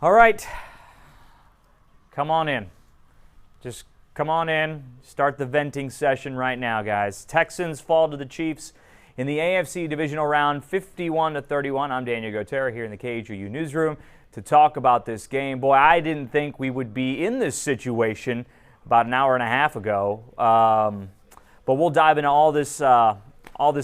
All right, come on in. Just come on in. Start the venting session right now, guys. Texans fall to the Chiefs in the AFC divisional round, 51-31. I'm Daniel Gotera here in the KHOU newsroom to talk about this game. Boy, I didn't think we would be in this situation about an hour and a half ago. But we'll dive into all this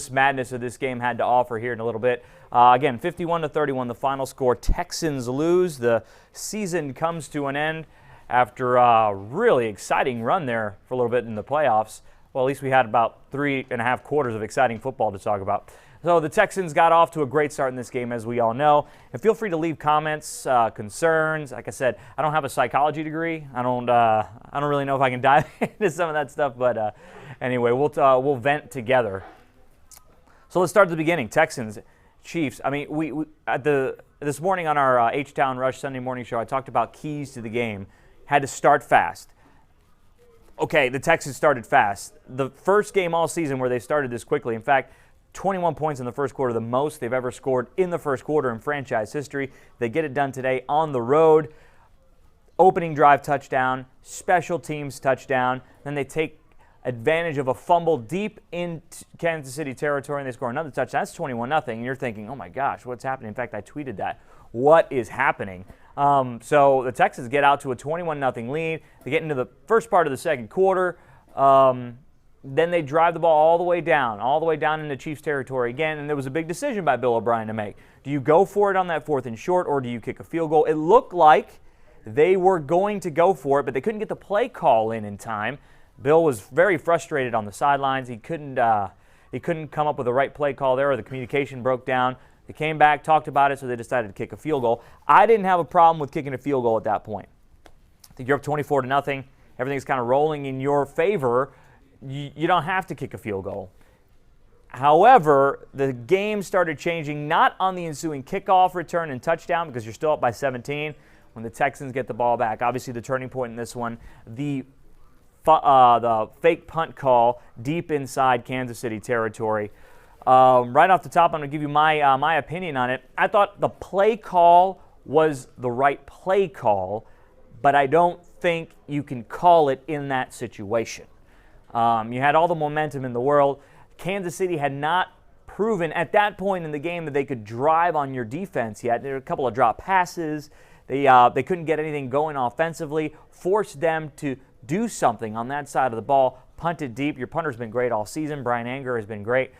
madness that this game had to offer here in a little bit. Again, 51-31, the final score. Texans lose. The season comes to an end after a really exciting run there for a little bit in the playoffs. Well, at least we had about 3.5 quarters of exciting football to talk about. So the Texans got off to a great start in this game, as we all know. And feel free to leave comments, concerns. Like I said, I don't have a psychology degree. I don't really know if I can dive into some of that stuff. But anyway, we'll vent together. So let's start at the beginning. Texans, Chiefs. I mean, we this morning on our H-Town Rush Sunday morning show, I talked about keys to the game. Had to start fast. Okay, the Texans started fast. The first game all season where they started this quickly. In fact, 21 points in the first quarter, the most they've ever scored in the first quarter in franchise history. They get it done today on the road. Opening drive touchdown, special teams touchdown. Then they take advantage of a fumble deep in Kansas City territory, and they score another touchdown. That's 21-0, and you're thinking, oh my gosh, what's happening? In fact, I tweeted that. What is happening? So the Texans get out to a 21-0 lead. They get into the first part of the second quarter. Then they drive the ball all the way down into Chiefs territory again, and there was a big decision by Bill O'Brien to make. Do you go for it on that 4th and short, or do you kick a field goal? It looked like they were going to go for it, but they couldn't get the play call in time. Bill was very frustrated on the sidelines. He couldn't come up with the right play call there, or the communication broke down. They came back, talked about it, so they decided to kick a field goal. I didn't have a problem with kicking a field goal at that point. I think you're up 24-0. Everything's kind of rolling in your favor. You don't have to kick a field goal. However, the game started changing, not on the ensuing kickoff return and touchdown, because you're still up by 17 when the Texans get the ball back. Obviously, the turning point in this one, the fake punt call deep inside Kansas City territory. Right off the top, I'm going to give you my opinion on it. I thought the play call was the right play call, but I don't think you can call it in that situation. You had all the momentum in the world. Kansas City had not proven at that point in the game that they could drive on your defense yet. There were a couple of drop passes. They couldn't get anything going offensively, forced them to do something on that side of the ball, punt it deep. Your punter's been great all season. Brian Anger has been great.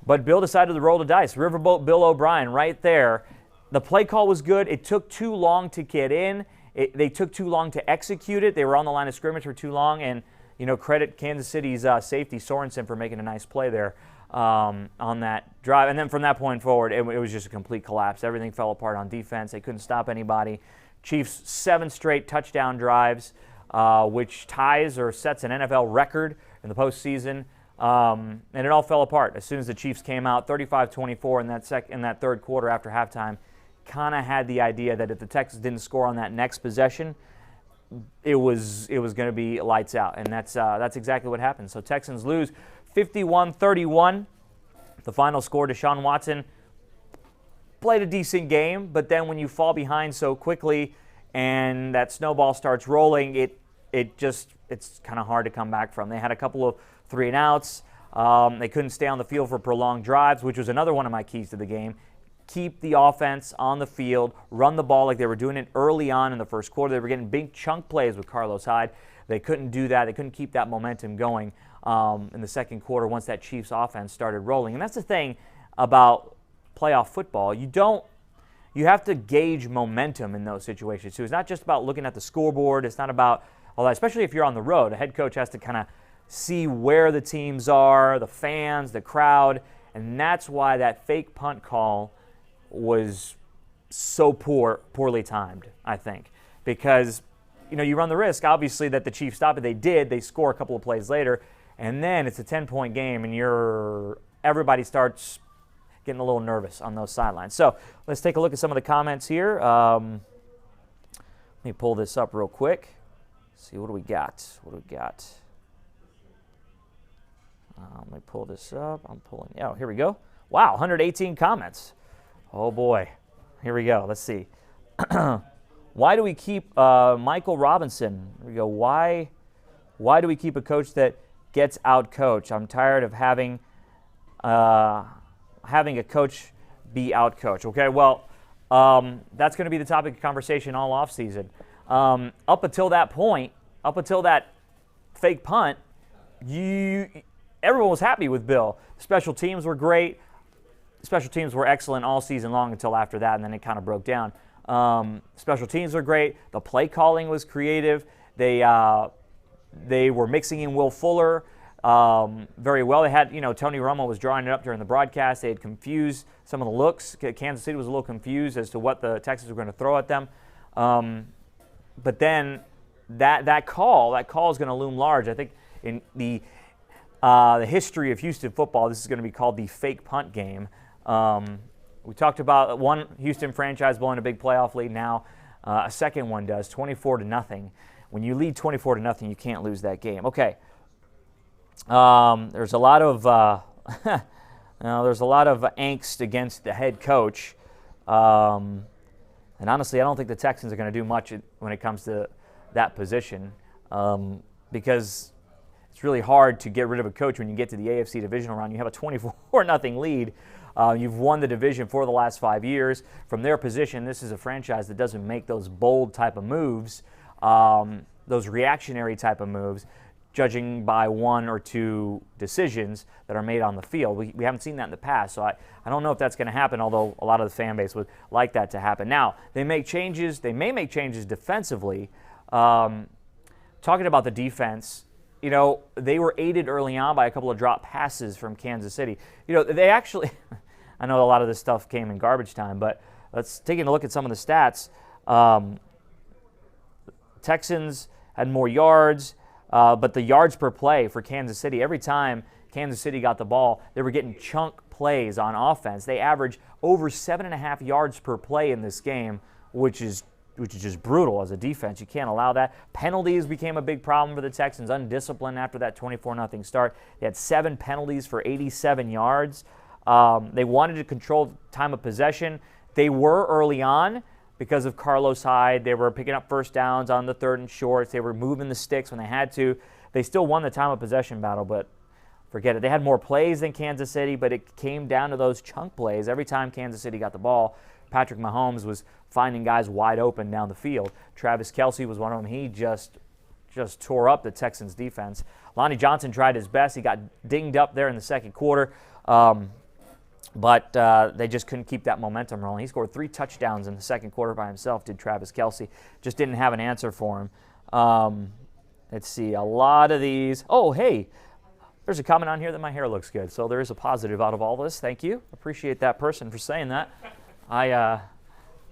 But Bill decided to roll the dice. Riverboat Bill O'Brien right there. The play call was good. It took too long to get in. They took too long to execute it. They were on the line of scrimmage for too long. And, credit Kansas City's safety Sorensen for making a nice play there on that drive. And then from that point forward, it was just a complete collapse. Everything fell apart on defense. They couldn't stop anybody. Chiefs 7 straight touchdown drives, which ties or sets an NFL record in the postseason. And it all fell apart as soon as the Chiefs came out 35-24 in that third quarter after halftime. Kind of had the idea that if the Texans didn't score on that next possession, it was going to be lights out, and that's exactly what happened. So Texans lose 51-31. The final score. Deshaun Watson played a decent game, but then when you fall behind so quickly and that snowball starts rolling, it's kind of hard to come back from. They had a couple of 3-and-outs. They couldn't stay on the field for prolonged drives, which was another one of my keys to the game. Keep the offense on the field, run the ball like they were doing it early on in the first quarter. They were getting big chunk plays with Carlos Hyde. They couldn't do that. They couldn't keep that momentum going in the second quarter once that Chiefs offense started rolling. And that's the thing about playoff football. You have to gauge momentum in those situations too. It's not just about looking at the scoreboard. It's not about all that, especially if you're on the road. A head coach has to kind of see where the teams are, the fans, the crowd, and that's why that fake punt call was so poorly timed, I think, because you run the risk, obviously, that the Chiefs stop it. They did. They score a couple of plays later, and then it's a 10-point game, and everybody starts getting a little nervous on those sidelines. So let's take a look at some of the comments here. Let me pull this up real quick. See, what do we got? Let me pull this up. Oh, here we go. Wow, 118 comments. Oh, boy. Here we go. Let's see. Why do we keep Michael Robinson? We go, why do we keep a coach that gets out-coached? I'm tired of having a coach be out-coached. Okay, well, that's going to be the topic of conversation all offseason. Up until that point, up until that fake punt, everyone was happy with Bill. Special teams were great. Special teams were excellent all season long until after that, and then it kind of broke down. Special teams were great. The play calling was creative. They were mixing in Will Fuller very well. They had, Tony Romo was drawing it up during the broadcast. They had confused some of the looks. Kansas City was a little confused as to what the Texans were going to throw at them. But then that call is going to loom large. I think in the history of Houston football, this is going to be called the fake punt game. We talked about one Houston franchise blowing a big playoff lead. Now a second one does, 24-0. When you lead 24-0, you can't lose that game. Okay. There's a lot of angst against the head coach, and honestly, I don't think the Texans are going to do much when it comes to that position, because it's really hard to get rid of a coach when you get to the AFC divisional round. You have a 24-0 lead. You've won the division for the last 5 years. From their position, this is a franchise that doesn't make those bold type of moves, those reactionary type of moves, judging by one or two decisions that are made on the field. We haven't seen that in the past, so I don't know if that's going to happen, although a lot of the fan base would like that to happen. Now, they may make changes defensively. Talking about the defense, they were aided early on by a couple of drop passes from Kansas City. They actually, I know a lot of this stuff came in garbage time, but let's take a look at some of the stats. Texans had more yards, but the yards per play for Kansas City, every time Kansas City got the ball, they were getting chunk plays on offense. They averaged over 7.5 yards per play in this game, which is just brutal as a defense. You can't allow that. Penalties became a big problem for the Texans, undisciplined after that 24-0 start. They had 7 penalties for 87 yards. They wanted to control time of possession. They were early on because of Carlos Hyde. They were picking up first downs on the 3rd and shorts. They were moving the sticks when they had to. They still won the time of possession battle, but forget it. They had more plays than Kansas City, but it came down to those chunk plays. Every time Kansas City got the ball, Patrick Mahomes was finding guys wide open down the field. Travis Kelce was one of them. He just tore up the Texans' defense. Lonnie Johnson tried his best. He got dinged up there in the second quarter, but they just couldn't keep that momentum rolling. He scored 3 touchdowns in the second quarter by himself, did Travis Kelce. Just didn't have an answer for him. Let's see, a lot of these. Oh, hey, there's a comment on here that my hair looks good, so there is a positive out of all this. Thank you. Appreciate that person for saying that. A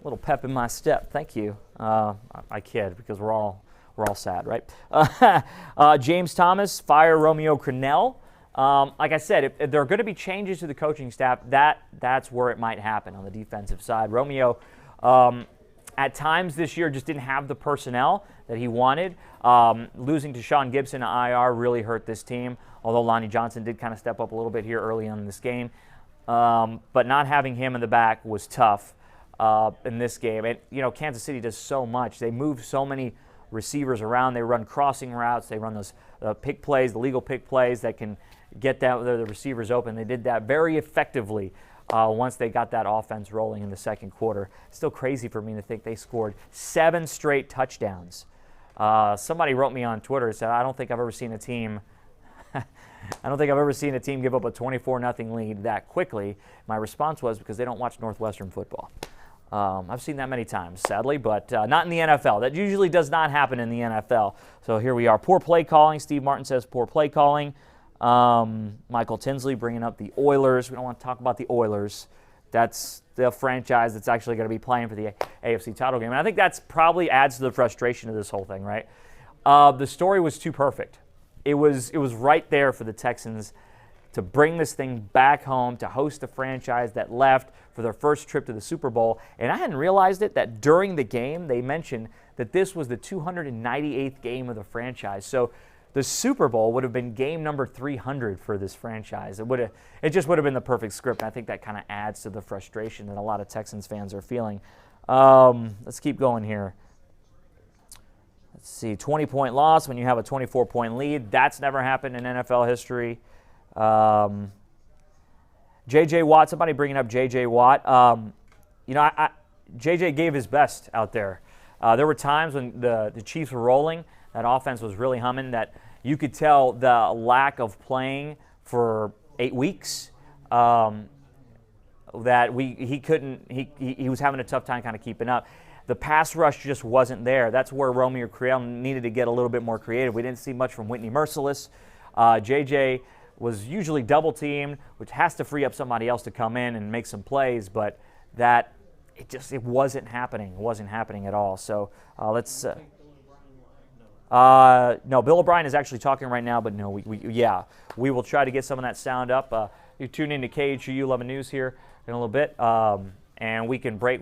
little pep in my step. Thank you. I kid, because we're all sad, right? James Thomas, fire Romeo Crennel. Like I said, if there are going to be changes to the coaching staff, that's where it might happen on the defensive side. Romeo, at times this year, just didn't have the personnel that he wanted. Losing to Deshaun Gibson to IR really hurt this team, although Lonnie Johnson did kind of step up a little bit here early on in this game. But not having him in the back was tough in this game. And, Kansas City does so much. They move so many receivers around. They run crossing routes. They run those pick plays, the legal pick plays that can get the receivers open. They did that very effectively once they got that offense rolling in the second quarter. Still crazy for me to think they scored 7 straight touchdowns. Somebody wrote me on Twitter and said, I don't think I've ever seen a team give up a 24-0 lead that quickly. My response was because they don't watch Northwestern football. I've seen that many times, sadly, but not in the NFL. That usually does not happen in the NFL. So here we are. Poor play calling. Steve Martin says poor play calling. Michael Tinsley bringing up the Oilers. We don't want to talk about the Oilers. That's the franchise that's actually going to be playing for the AFC title game. And I think that's probably adds to the frustration of this whole thing, right? The story was too perfect. It was right there for the Texans to bring this thing back home, to host a franchise that left for their first trip to the Super Bowl. And I hadn't realized it, that during the game they mentioned that this was the 298th game of the franchise. So the Super Bowl would have been game number 300 for this franchise. It just would have been the perfect script. And I think that kind of adds to the frustration that a lot of Texans fans are feeling. Let's keep going here. Let's see, 20-point loss when you have a 24-point lead. That's never happened in NFL history. J.J. Watt, somebody bringing up J.J. Watt. J.J. gave his best out there. There were times when the Chiefs were rolling, that offense was really humming, that you could tell the lack of playing for 8 weeks, that he was having a tough time kind of keeping up. The pass rush just wasn't there. That's where Romeo Creel needed to get a little bit more creative. We didn't see much from Whitney Merciless. J.J. was usually double-teamed, which has to free up somebody else to come in and make some plays, but it wasn't happening. It wasn't happening at all. So let's no, Bill O'Brien is actually talking right now, but no, we will try to get some of that sound up. You tune in to KHOU 11 News here in a little bit, and we can break.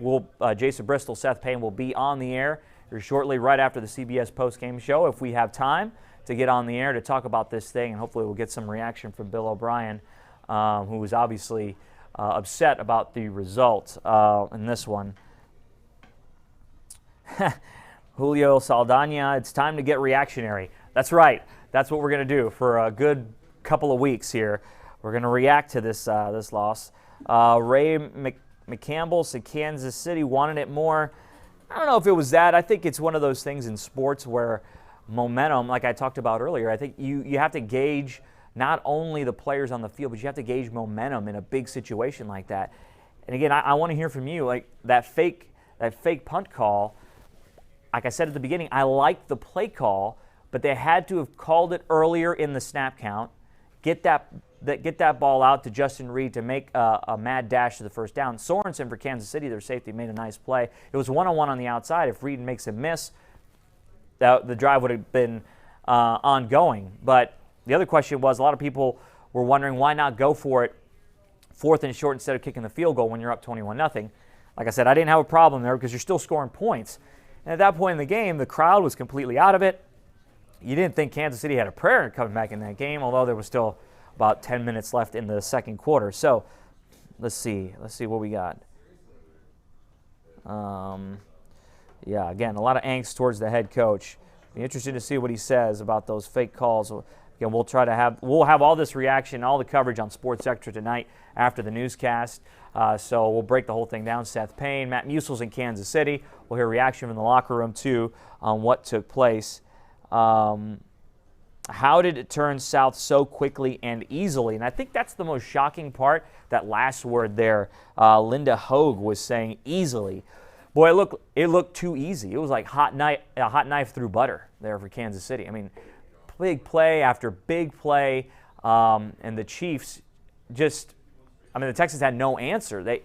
Jason Bristol, Seth Payne will be on the air here shortly, right after the CBS postgame show, if we have time to get on the air to talk about this thing, and hopefully we'll get some reaction from Bill O'Brien, who was obviously upset about the result in this one. Julio Saldana, it's time to get reactionary. That's right. That's what we're going to do for a good couple of weeks here. We're going to react to this loss. Ray McCampbell said Kansas City wanted it more. I don't know if it was that. I think it's one of those things in sports where momentum, like I talked about earlier, I think you have to gauge not only the players on the field, but you have to gauge momentum in a big situation like that. And again, I want to hear from you, like that fake punt call. Like I said at the beginning, I liked the play call, but they had to have called it earlier in the snap count, get that ball out to Justin Reed to make a mad dash to the first down. Sorensen for Kansas City, their safety, made a nice play. It was one-on-one on the outside. If Reed makes a miss, the drive would have been ongoing. But the other question was, a lot of people were wondering why not go for it 4th and short instead of kicking the field goal when you're up 21-0. Like I said, I didn't have a problem there because you're still scoring points. And at that point in the game, the crowd was completely out of it. You didn't think Kansas City had a prayer coming back in that game, although there was still about 10 minutes left in the second quarter. So let's see what we got. Yeah, again, a lot of angst towards the head coach. Be interested to see what he says about those fake calls. Again, we'll have all this reaction, all the coverage on Sports Extra tonight after the newscast. So we'll break the whole thing down. Seth Payne, Matt Musil's in Kansas City. We'll hear reaction from the locker room too on what took place. How did it turn south so quickly and easily? And I think that's the most shocking part. That last word there, Linda Hogue was saying easily. Boy, it looked too easy. It was like a hot knife through butter there for Kansas City. I mean, big play after big play, and the Chiefs the Texans had no answer.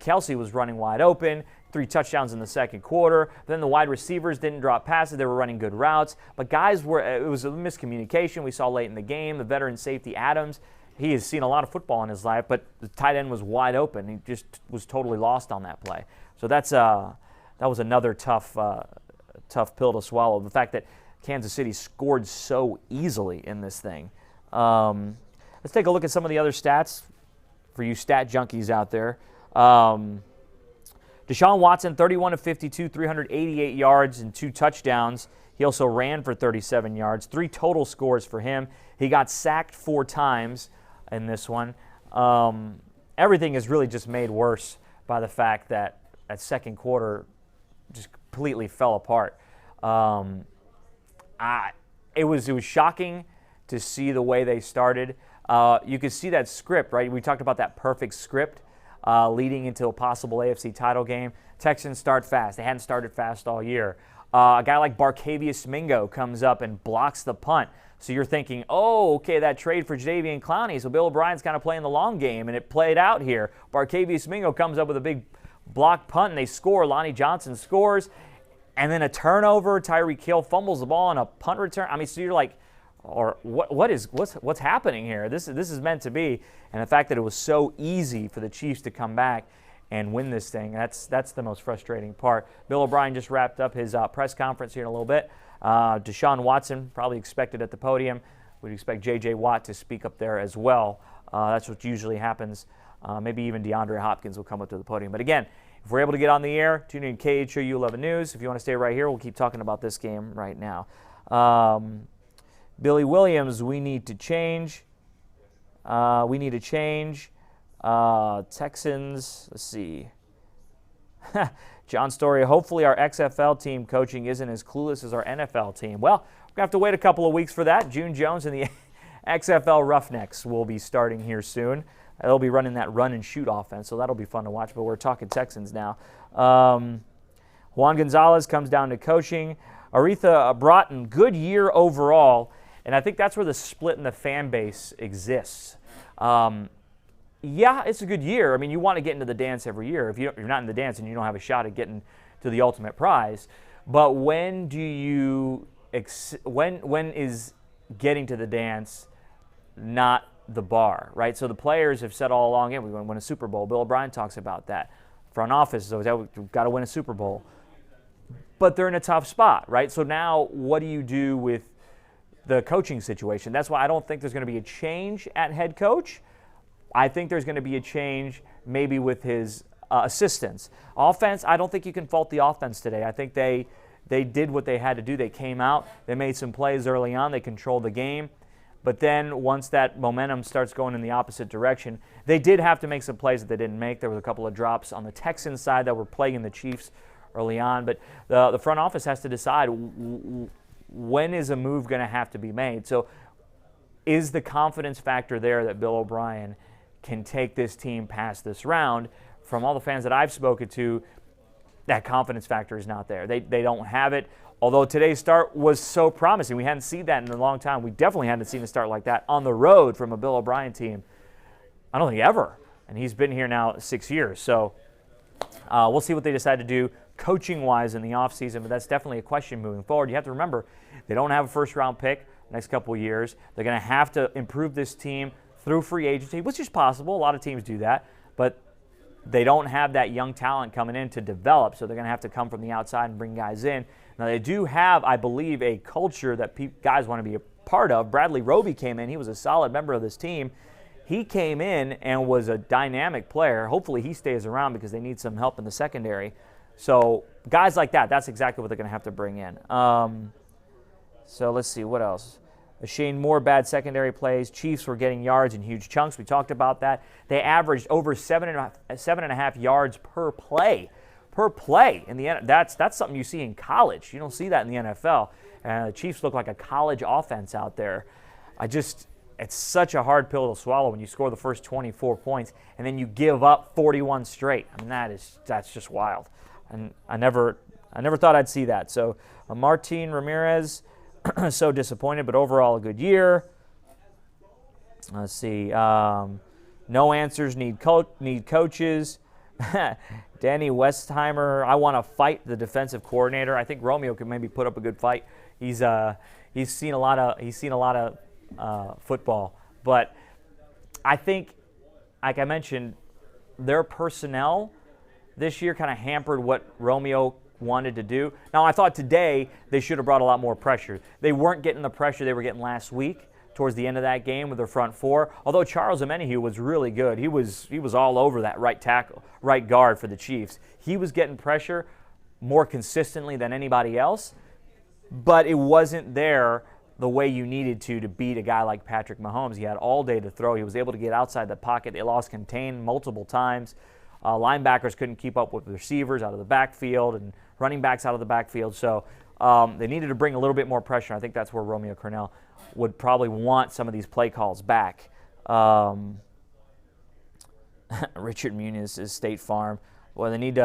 Kelsey was running wide open, 3 touchdowns in the second quarter. Then the wide receivers didn't drop passes. They were running good routes. But it was a miscommunication we saw late in the game. The veteran safety Adams, he has seen a lot of football in his life, but the tight end was wide open. He just was totally lost on that play. So that was another tough pill to swallow. The fact that Kansas City scored so easily in this thing. Let's take a look at some of the other stats for you stat junkies out there. Deshaun Watson, 31 of 52, 388 yards and 2 touchdowns. He also ran for 37 yards, 3 total scores for him. He got sacked 4 times in this one. Everything is really just made worse by the fact that second quarter just completely fell apart. It was shocking to see the way they started. You could see that script, right? We talked about that perfect script leading into a possible AFC title game. Texans start fast. They hadn't started fast all year. A guy like Barkevious Mingo comes up and blocks the punt. So you're thinking, oh, okay, that trade for Jadeveon Clowney. So Bill O'Brien's kind of playing the long game, and it played out here. Barkevious Mingo comes up with a big block punt, and they score. Lonnie Johnson scores. And then a turnover. Tyreek Hill fumbles the ball on a punt return. So you're like, or what's happening here? This is meant to be. And the fact that it was so easy for the Chiefs to come back and win this thing, that's the most frustrating part. Bill O'Brien just wrapped up his press conference here in a little bit. Deshaun Watson probably expected at the podium. We'd expect J.J. Watt to speak up there as well. That's what usually happens. Maybe even DeAndre Hopkins will come up to the podium. But again, If we're able to get on the air, tune in KHOU 11 News. If you want to stay right here, we'll keep talking about this game right now. Billy Williams, we need to change. Texans, let's see. John Story, hopefully our XFL team coaching isn't as clueless as our NFL team. Well, we're going to have to wait a couple of weeks for that. June Jones and the XFL Roughnecks will be starting here soon. They'll be running that run-and-shoot offense, so that'll be fun to watch. But we're talking Texans now. Juan Gonzalez comes down to coaching. Aretha Broughton, good year overall, and I think that's where the split in the fan base exists. Yeah, it's a good year. I mean, you want to get into the dance every year. If you're not in the dance, and you don't have a shot at getting to the ultimate prize. But when is getting to the dance not the bar, right? So the players have said all along, yeah, we want to win a Super Bowl. Bill O'Brien talks about that. Front office is always, we've got to win a Super Bowl. But they're in a tough spot, right? So now what do you do with the coaching situation? That's why I don't think there's going to be a change at head coach. I think there's going to be a change maybe with his assistants. Offense, I don't think you can fault the offense today. I think they did what they had to do. They came out. They made some plays early on. They controlled the game. But then once that momentum starts going in the opposite direction, they did have to make some plays that they didn't make. There was a couple of drops on the Texans side that were plaguing the Chiefs early on. But the front office has to decide when is a move going to have to be made. So is the confidence factor there that Bill O'Brien can take this team past this round? From all the fans that I've spoken to, that confidence factor is not there. They don't have it. Although today's start was so promising. We hadn't seen that in a long time. We definitely hadn't seen a start like that on the road from a Bill O'Brien team. I don't think ever. And he's been here now 6 years. So we'll see what they decide to do coaching-wise in the offseason, but that's definitely a question moving forward. You have to remember, they don't have a first-round pick next couple of years. They're going to have to improve this team through free agency, which is possible. A lot of teams do that. But they don't have that young talent coming in to develop, so they're going to have to come from the outside and bring guys in. Now, they do have, I believe, a culture that guys want to be a part of. Bradley Roby came in. He was a solid member of this team. He came in and was a dynamic player. Hopefully he stays around because they need some help in the secondary. So guys like that, that's exactly what they're going to have to bring in. So let's see, what else? Shane Moore, bad secondary plays. Chiefs were getting yards in huge chunks. We talked about that. They averaged over 7.5 yards per play. In the that's something you see in college. You don't see that in the NFL. The Chiefs look like a college offense out there. It's such a hard pill to swallow when you score the first 24 points and then you give up 41 straight. I mean, that's just wild. And I never thought I'd see that. So Martin Ramirez, so disappointed, but overall a good year. Let's see. No answers, need coaches. Danny Westheimer, I want to fight the defensive coordinator. I think Romeo could maybe put up a good fight. He's seen a lot of football, but I think, like I mentioned, their personnel this year kind of hampered what Romeo wanted to do. Now, I thought today they should have brought a lot more pressure. They weren't getting the pressure they were getting last week towards the end of that game with their front four. Although Charles Omenihu was really good. He was all over that right guard for the Chiefs. He was getting pressure more consistently than anybody else, but it wasn't there the way you needed to beat a guy like Patrick Mahomes. He had all day to throw. He was able to get outside the pocket. They lost contain multiple times. Linebackers couldn't keep up with receivers out of the backfield and running backs out of the backfield. So they needed to bring a little bit more pressure. I think that's where Romeo Cornell would probably want some of these play calls back. Richard Muniz is State Farm. Well, they need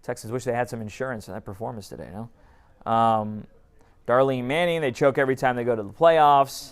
Texans wish they had some insurance in that performance today, no? Darlene Manning, they choke every time they go to the playoffs.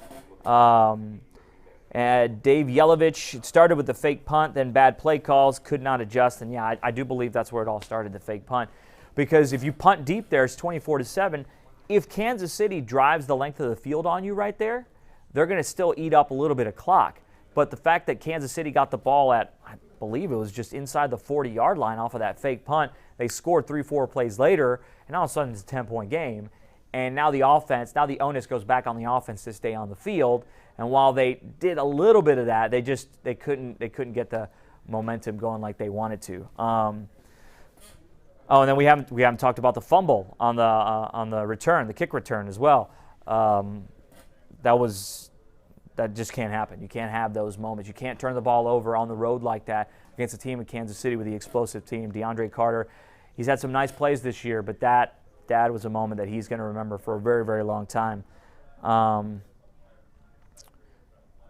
And Dave Yelovich, it started with the fake punt, then bad play calls, could not adjust. And, yeah, I do believe that's where it all started, the fake punt. Because if you punt deep there, it's 24-7. If Kansas City drives the length of the field on you right there, they're going to still eat up a little bit of clock. But the fact that Kansas City got the ball at, I believe it was just inside the 40-yard line off of that fake punt, they scored 3-4 plays later, and all of a sudden it's a 10-point game. And now the onus goes back on the offense to stay on the field. And while they did a little bit of that, they couldn't get the momentum going like they wanted to. Oh, and then we haven't talked about the fumble on the return, the kick return as well. That just can't happen. You can't have those moments. You can't turn the ball over on the road like that against a team in Kansas City with the explosive team. DeAndre Carter, he's had some nice plays this year, but that was a moment that he's going to remember for a very, very long time.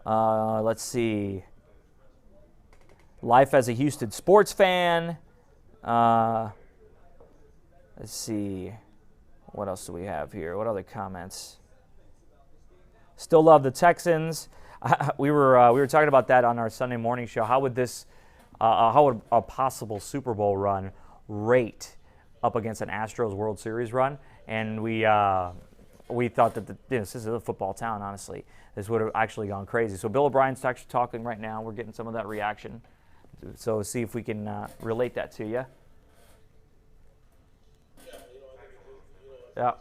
Let's see. Life as a Houston sports fan. Let's see. What else do we have here? What other comments? Still love the Texans. We were talking about that on our Sunday morning show. How would a possible Super Bowl run rate up against an Astros World Series run? And we thought that this is a football town. Honestly, this would have actually gone crazy. So Bill O'Brien's actually talking right now. We're getting some of that reaction. So see if we can relate that to you. Yeah.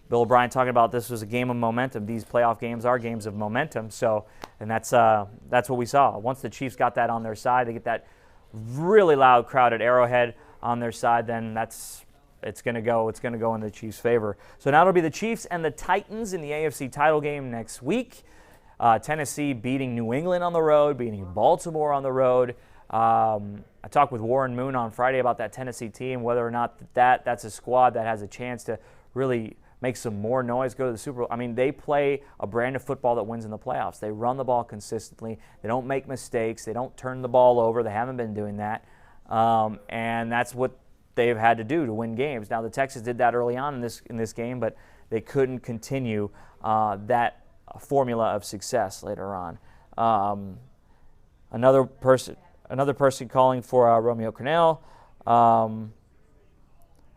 Bill O'Brien talking about this was a game of momentum. These playoff games are games of momentum. So, and that's what we saw. Once the Chiefs got that on their side, they get that really loud crowd at Arrowhead on their side. Then it's going to go in the Chiefs' favor. So now it'll be the Chiefs and the Titans in the AFC title game next week. Tennessee beating New England on the road, beating Baltimore on the road. I talked with Warren Moon on Friday about that Tennessee team, whether or not that's a squad that has a chance to really make some more noise, go to the Super Bowl. I mean, they play a brand of football that wins in the playoffs. They run the ball consistently. They don't make mistakes. They don't turn the ball over. They haven't been doing that. And that's what they've had to do to win games. Now, the Texans did that early on in this game, but they couldn't continue that formula of success later on. Another person calling for Romeo Cornell.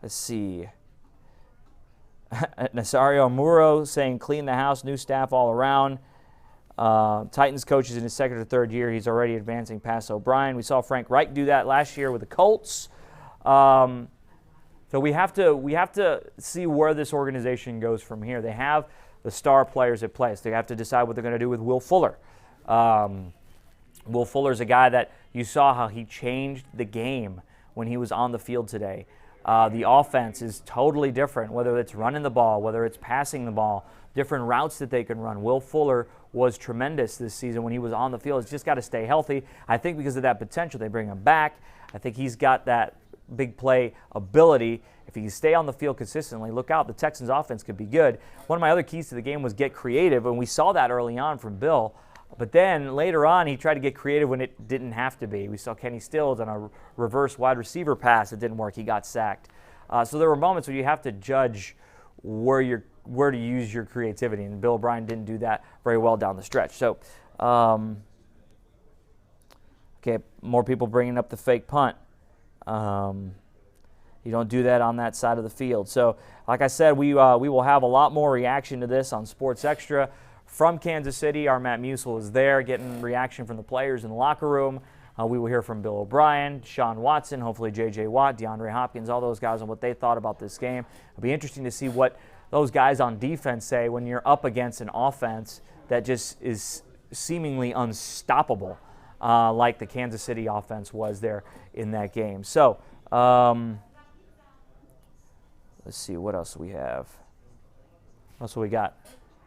Let's see. Nazario Muro saying clean the house, new staff all around. Titans coach is in his second or third year. He's already advancing past O'Brien. We saw Frank Reich do that last year with the Colts. So we have to see where this organization goes from here. They have the star players at place. They have to decide what they're going to do with Will Fuller. Will Fuller's a guy that you saw how he changed the game when he was on the field today. The offense is totally different, whether it's running the ball, whether it's passing the ball, different routes that they can run. Will Fuller was tremendous this season when he was on the field. He's just got to stay healthy. I think because of that potential, they bring him back. I think he's got that big play ability. If he can stay on the field consistently, look out, the Texans offense could be good. One of my other keys to the game was get creative, and we saw that early on from Bill. But then later on, he tried to get creative when it didn't have to be. We saw Kenny Stills on a reverse wide receiver pass. It didn't work. He got sacked. So there were moments where you have to judge where to use your creativity, and Bill O'Brien didn't do that very well down the stretch. So, okay, more people bringing up the fake punt. You don't do that on that side of the field. So, like I said, we will have a lot more reaction to this on Sports Extra. From Kansas City, our Matt Musil is there getting reaction from the players in the locker room. We will hear from Bill O'Brien, Deshaun Watson, hopefully J.J. Watt, DeAndre Hopkins, all those guys on what they thought about this game. It'll be interesting to see what those guys on defense say when you're up against an offense that just is seemingly unstoppable, like the Kansas City offense was there in that game. So, let's see, what else do we have? What else do we got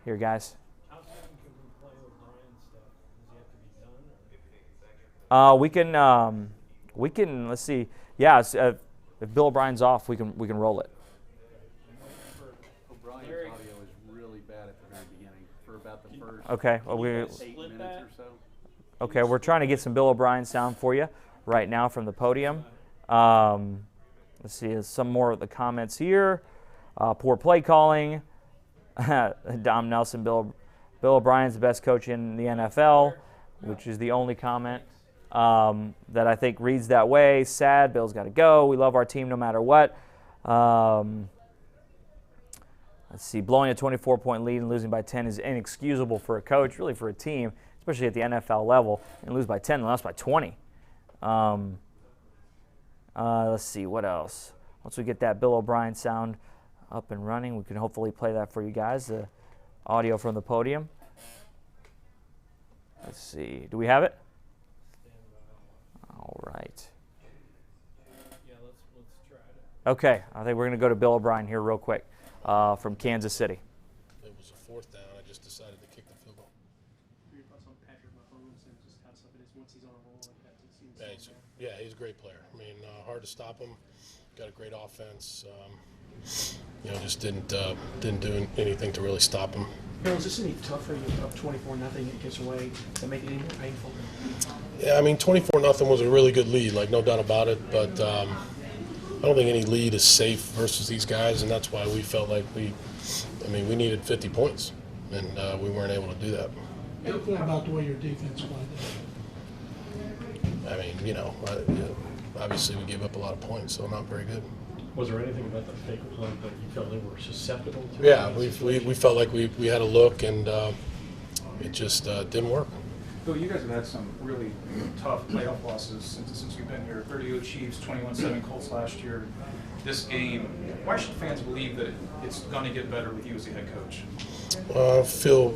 here, guys? We can. Let's see. Yeah, if Bill O'Brien's off, we can roll it. O'Brien's audio is really bad at the very beginning for about the first okay. Well, 8 minutes or so. Okay, we're trying to get some Bill O'Brien sound for you right now from the podium. Let's see some more of the comments here. Poor play calling. Dom Nelson. Bill O'Brien's the best coach in the NFL, which is the only comment that I think reads that way. Sad, Bill's got to go. We love our team no matter what. Let's see, blowing a 24-point lead and losing by 10 is inexcusable for a coach, really for a team, especially at the NFL level, and lose by 10 and lost by 20. Let's see, what else? Once we get that Bill O'Brien sound up and running, we can hopefully play that for you guys, the audio from the podium. Let's see, do we have it? All right. Okay, I think we're going to go to Bill O'Brien here real quick from Kansas City. It was a fourth down. I just decided to kick the field goal. Your thoughts on Patrick Mahomes and just how tough it is once he's on a roll like that to see him He's a great player. I mean, hard to stop him. Got a great offense. Just didn't do anything to really stop him. Bill, is this any tougher? You're up 24-0, it gets away to make it any more painful? Yeah, I mean, 24-0 was a really good lead, like no doubt about it. But I don't think any lead is safe versus these guys, and that's why we felt like we needed 50 points, and we weren't able to do that. How do you feel about the way your defense played? I mean, obviously we gave up a lot of points, so not very good. Was there anything about the fake punt that you felt they were susceptible to? Yeah, we felt like we had a look, and it just didn't work. Bill, you guys have had some really tough playoff losses since you've been here. 30-0 Chiefs, 21-7 Colts last year. This game, why should fans believe that it's going to get better with you as the head coach? I feel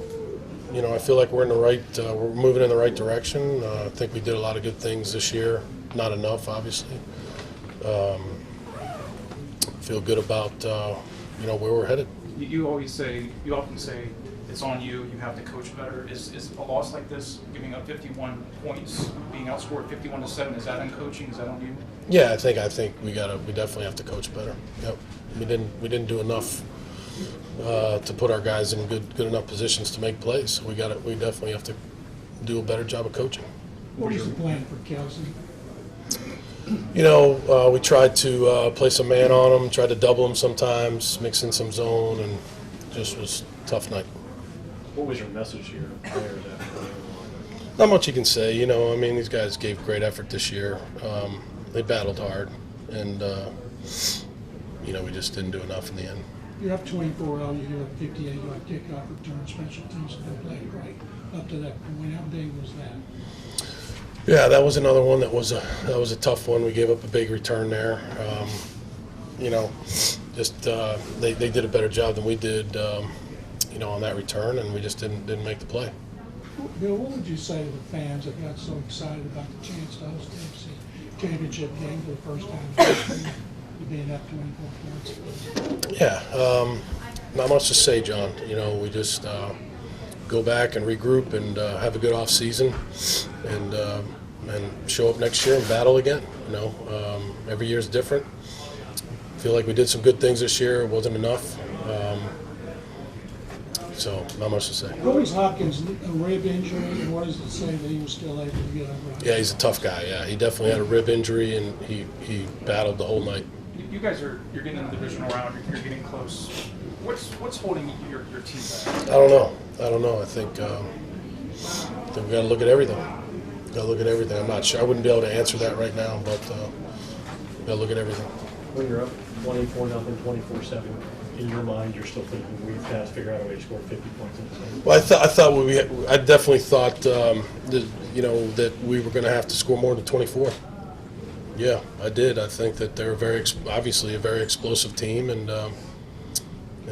like we're in the right, we're moving in the right direction. I think we did a lot of good things this year. Not enough, obviously. Feel good about where we're headed. You often say it's on you. You have to coach better. Is a loss like this, giving up 51 points, being outscored 51-7, is that on coaching? Is that on you? Yeah, I think we definitely have to coach better. Yep, we didn't do enough to put our guys in good enough positions to make plays. So we definitely have to do a better job of coaching. What is the plan for Kelsey? We tried to play some man on him, tried to double him sometimes, mix in some zone, and just was a tough night. What was your message to your players after that? Not much you can say. These guys gave great effort this year. They battled hard, and we just didn't do enough in the end. You're up 24-0, you have 58-yard kickoff return, special teams have played great up to that point. How big was that? Yeah, that was another one that was a tough one. We gave up a big return there. They did a better job than we did, on that return, and we just didn't make the play. Bill, what would you say to the fans that got so excited about the chance to host the NFC Championship game for the first time, being up 24 points? Yeah, not much to say, John. We just go back and regroup and have a good off season, and show up next year and battle again. Every year is different. Feel like we did some good things this year. It wasn't enough. So not much to say. What was Hopkins' a rib injury, and what does it say that he was still able to get over it? Yeah, he's a tough guy. Yeah, he definitely had a rib injury, and he battled the whole night. You guys you're getting in the divisional round. You're getting close. What's holding your team back? I don't know. I think we got to look at everything. I'm not sure. I wouldn't be able to answer that right now, but we got to look at everything. When you're up 24-0, 24-7, in your mind, you're still thinking we've got to figure out a way to score 50 points in this game? Well, I definitely thought that we were going to have to score more than 24. Yeah, I did. I think that they're obviously a very explosive team, and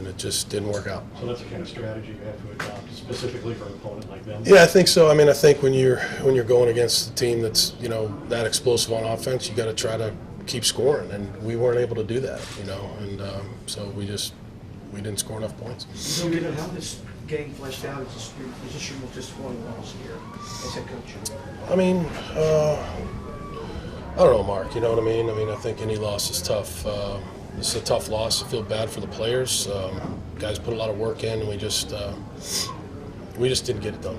it just didn't work out. So that's the kind of strategy you have to adopt specifically for an opponent like them? Yeah, I think so. I think when you're going against a team that's that explosive on offense, you got to try to keep scoring, and we weren't able to do that. And so we didn't score enough points. So given how this game fleshed out, is this your most disappointing loss here as head coach? I don't know, Mark. You know what I mean? I think any loss is tough. This is a tough loss. I feel bad for the players. Guys put a lot of work in, and we just didn't get it done.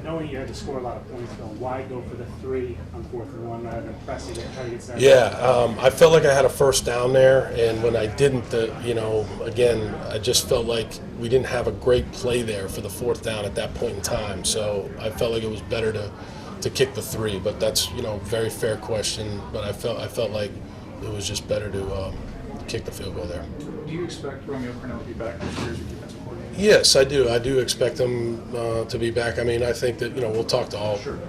Knowing you had to score a lot of points, though, why go for the 3 on 4th and 1 rather than pressing it, try to get set? Yeah, I felt like I had a first down there, and when I didn't, again, I just felt like we didn't have a great play there for the 4th down at that point in time. So I felt like it was better to kick the 3, but that's very fair question. But I felt like it was just better to kick the field goal there. Do you expect Romeo Cornell to be back next year as your defensive coordinator? Yes, I do. I do expect him to be back. I think that we'll talk to all. Sure.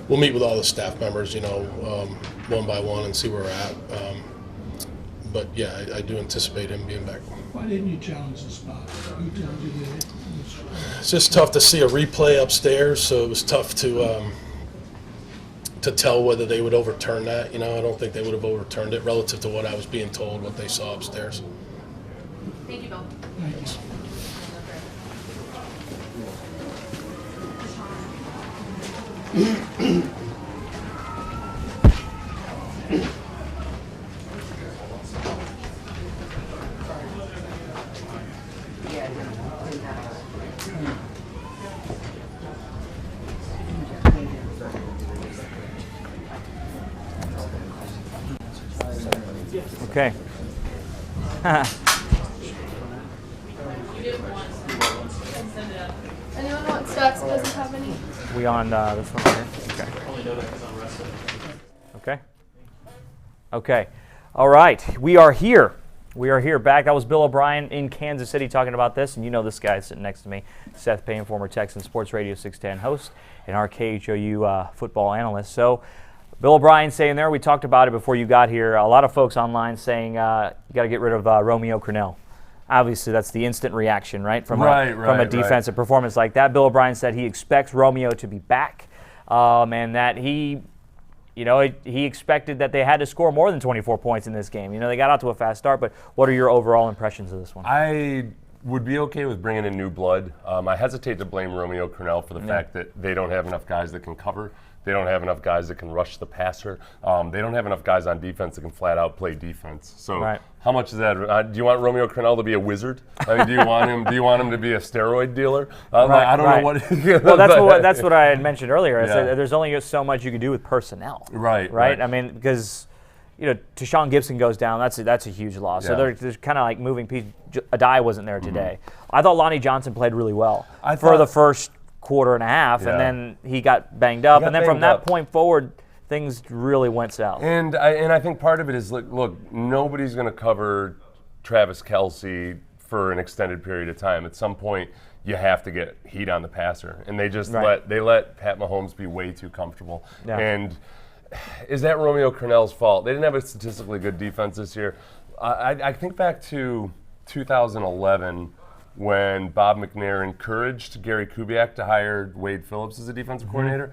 We'll meet with all the staff members, one by one, and see where we're at. But yeah, I do anticipate him being back. Why didn't you challenge the spot? Who told you that? It's just tough to see a replay upstairs, so it was tough to to tell whether they would overturn that. You know, I don't think they would have overturned it relative to what I was being told, what they saw upstairs. Thank you, Bill. Thanks. Okay. Anyone want stats? Doesn't have any. We on this one here? Okay. Okay. All right. We are here. We are here back. That was Bill O'Brien in Kansas City talking about this. And you know this guy sitting next to me, Seth Payne, former Texans Sports Radio 610 host and our KHOU football analyst. So Bill O'Brien saying there, we talked about it before you got here, a lot of folks online saying you got to get rid of Romeo Crennel. Obviously, that's the instant reaction, right? From a defensive performance like that. Bill O'Brien said he expects Romeo to be back and that he expected that they had to score more than 24 points in this game. You know, they got out to a fast start, but what are your overall impressions of this one? I would be okay with bringing in new blood. I hesitate to blame Romeo Crennel for the fact that they don't have enough guys that can cover. They don't have enough guys that can rush the passer. They don't have enough guys on defense that can flat out play defense. So how much is that? Do you want Romeo Crennel to be a wizard? I mean, do you want him to be a steroid dealer? I don't know what. Well, that's what I had mentioned earlier. I said there's only so much you can do with personnel. Right. I mean, because Deshaun Gibson goes down. That's a huge loss. So there's kind of like moving pieces. Adai wasn't there today. I thought Lonnie Johnson played really well for the first quarter and a half, and then he got banged up, and then from that point forward, things really went south. And I think part of it is look, nobody's going to cover Travis Kelce for an extended period of time. At some point, you have to get heat on the passer, and they just let Pat Mahomes be way too comfortable. Yeah. And is that Romeo Crennel's fault? They didn't have a statistically good defense this year. I think back to 2011. When Bob McNair encouraged Gary Kubiak to hire Wade Phillips as a defensive coordinator.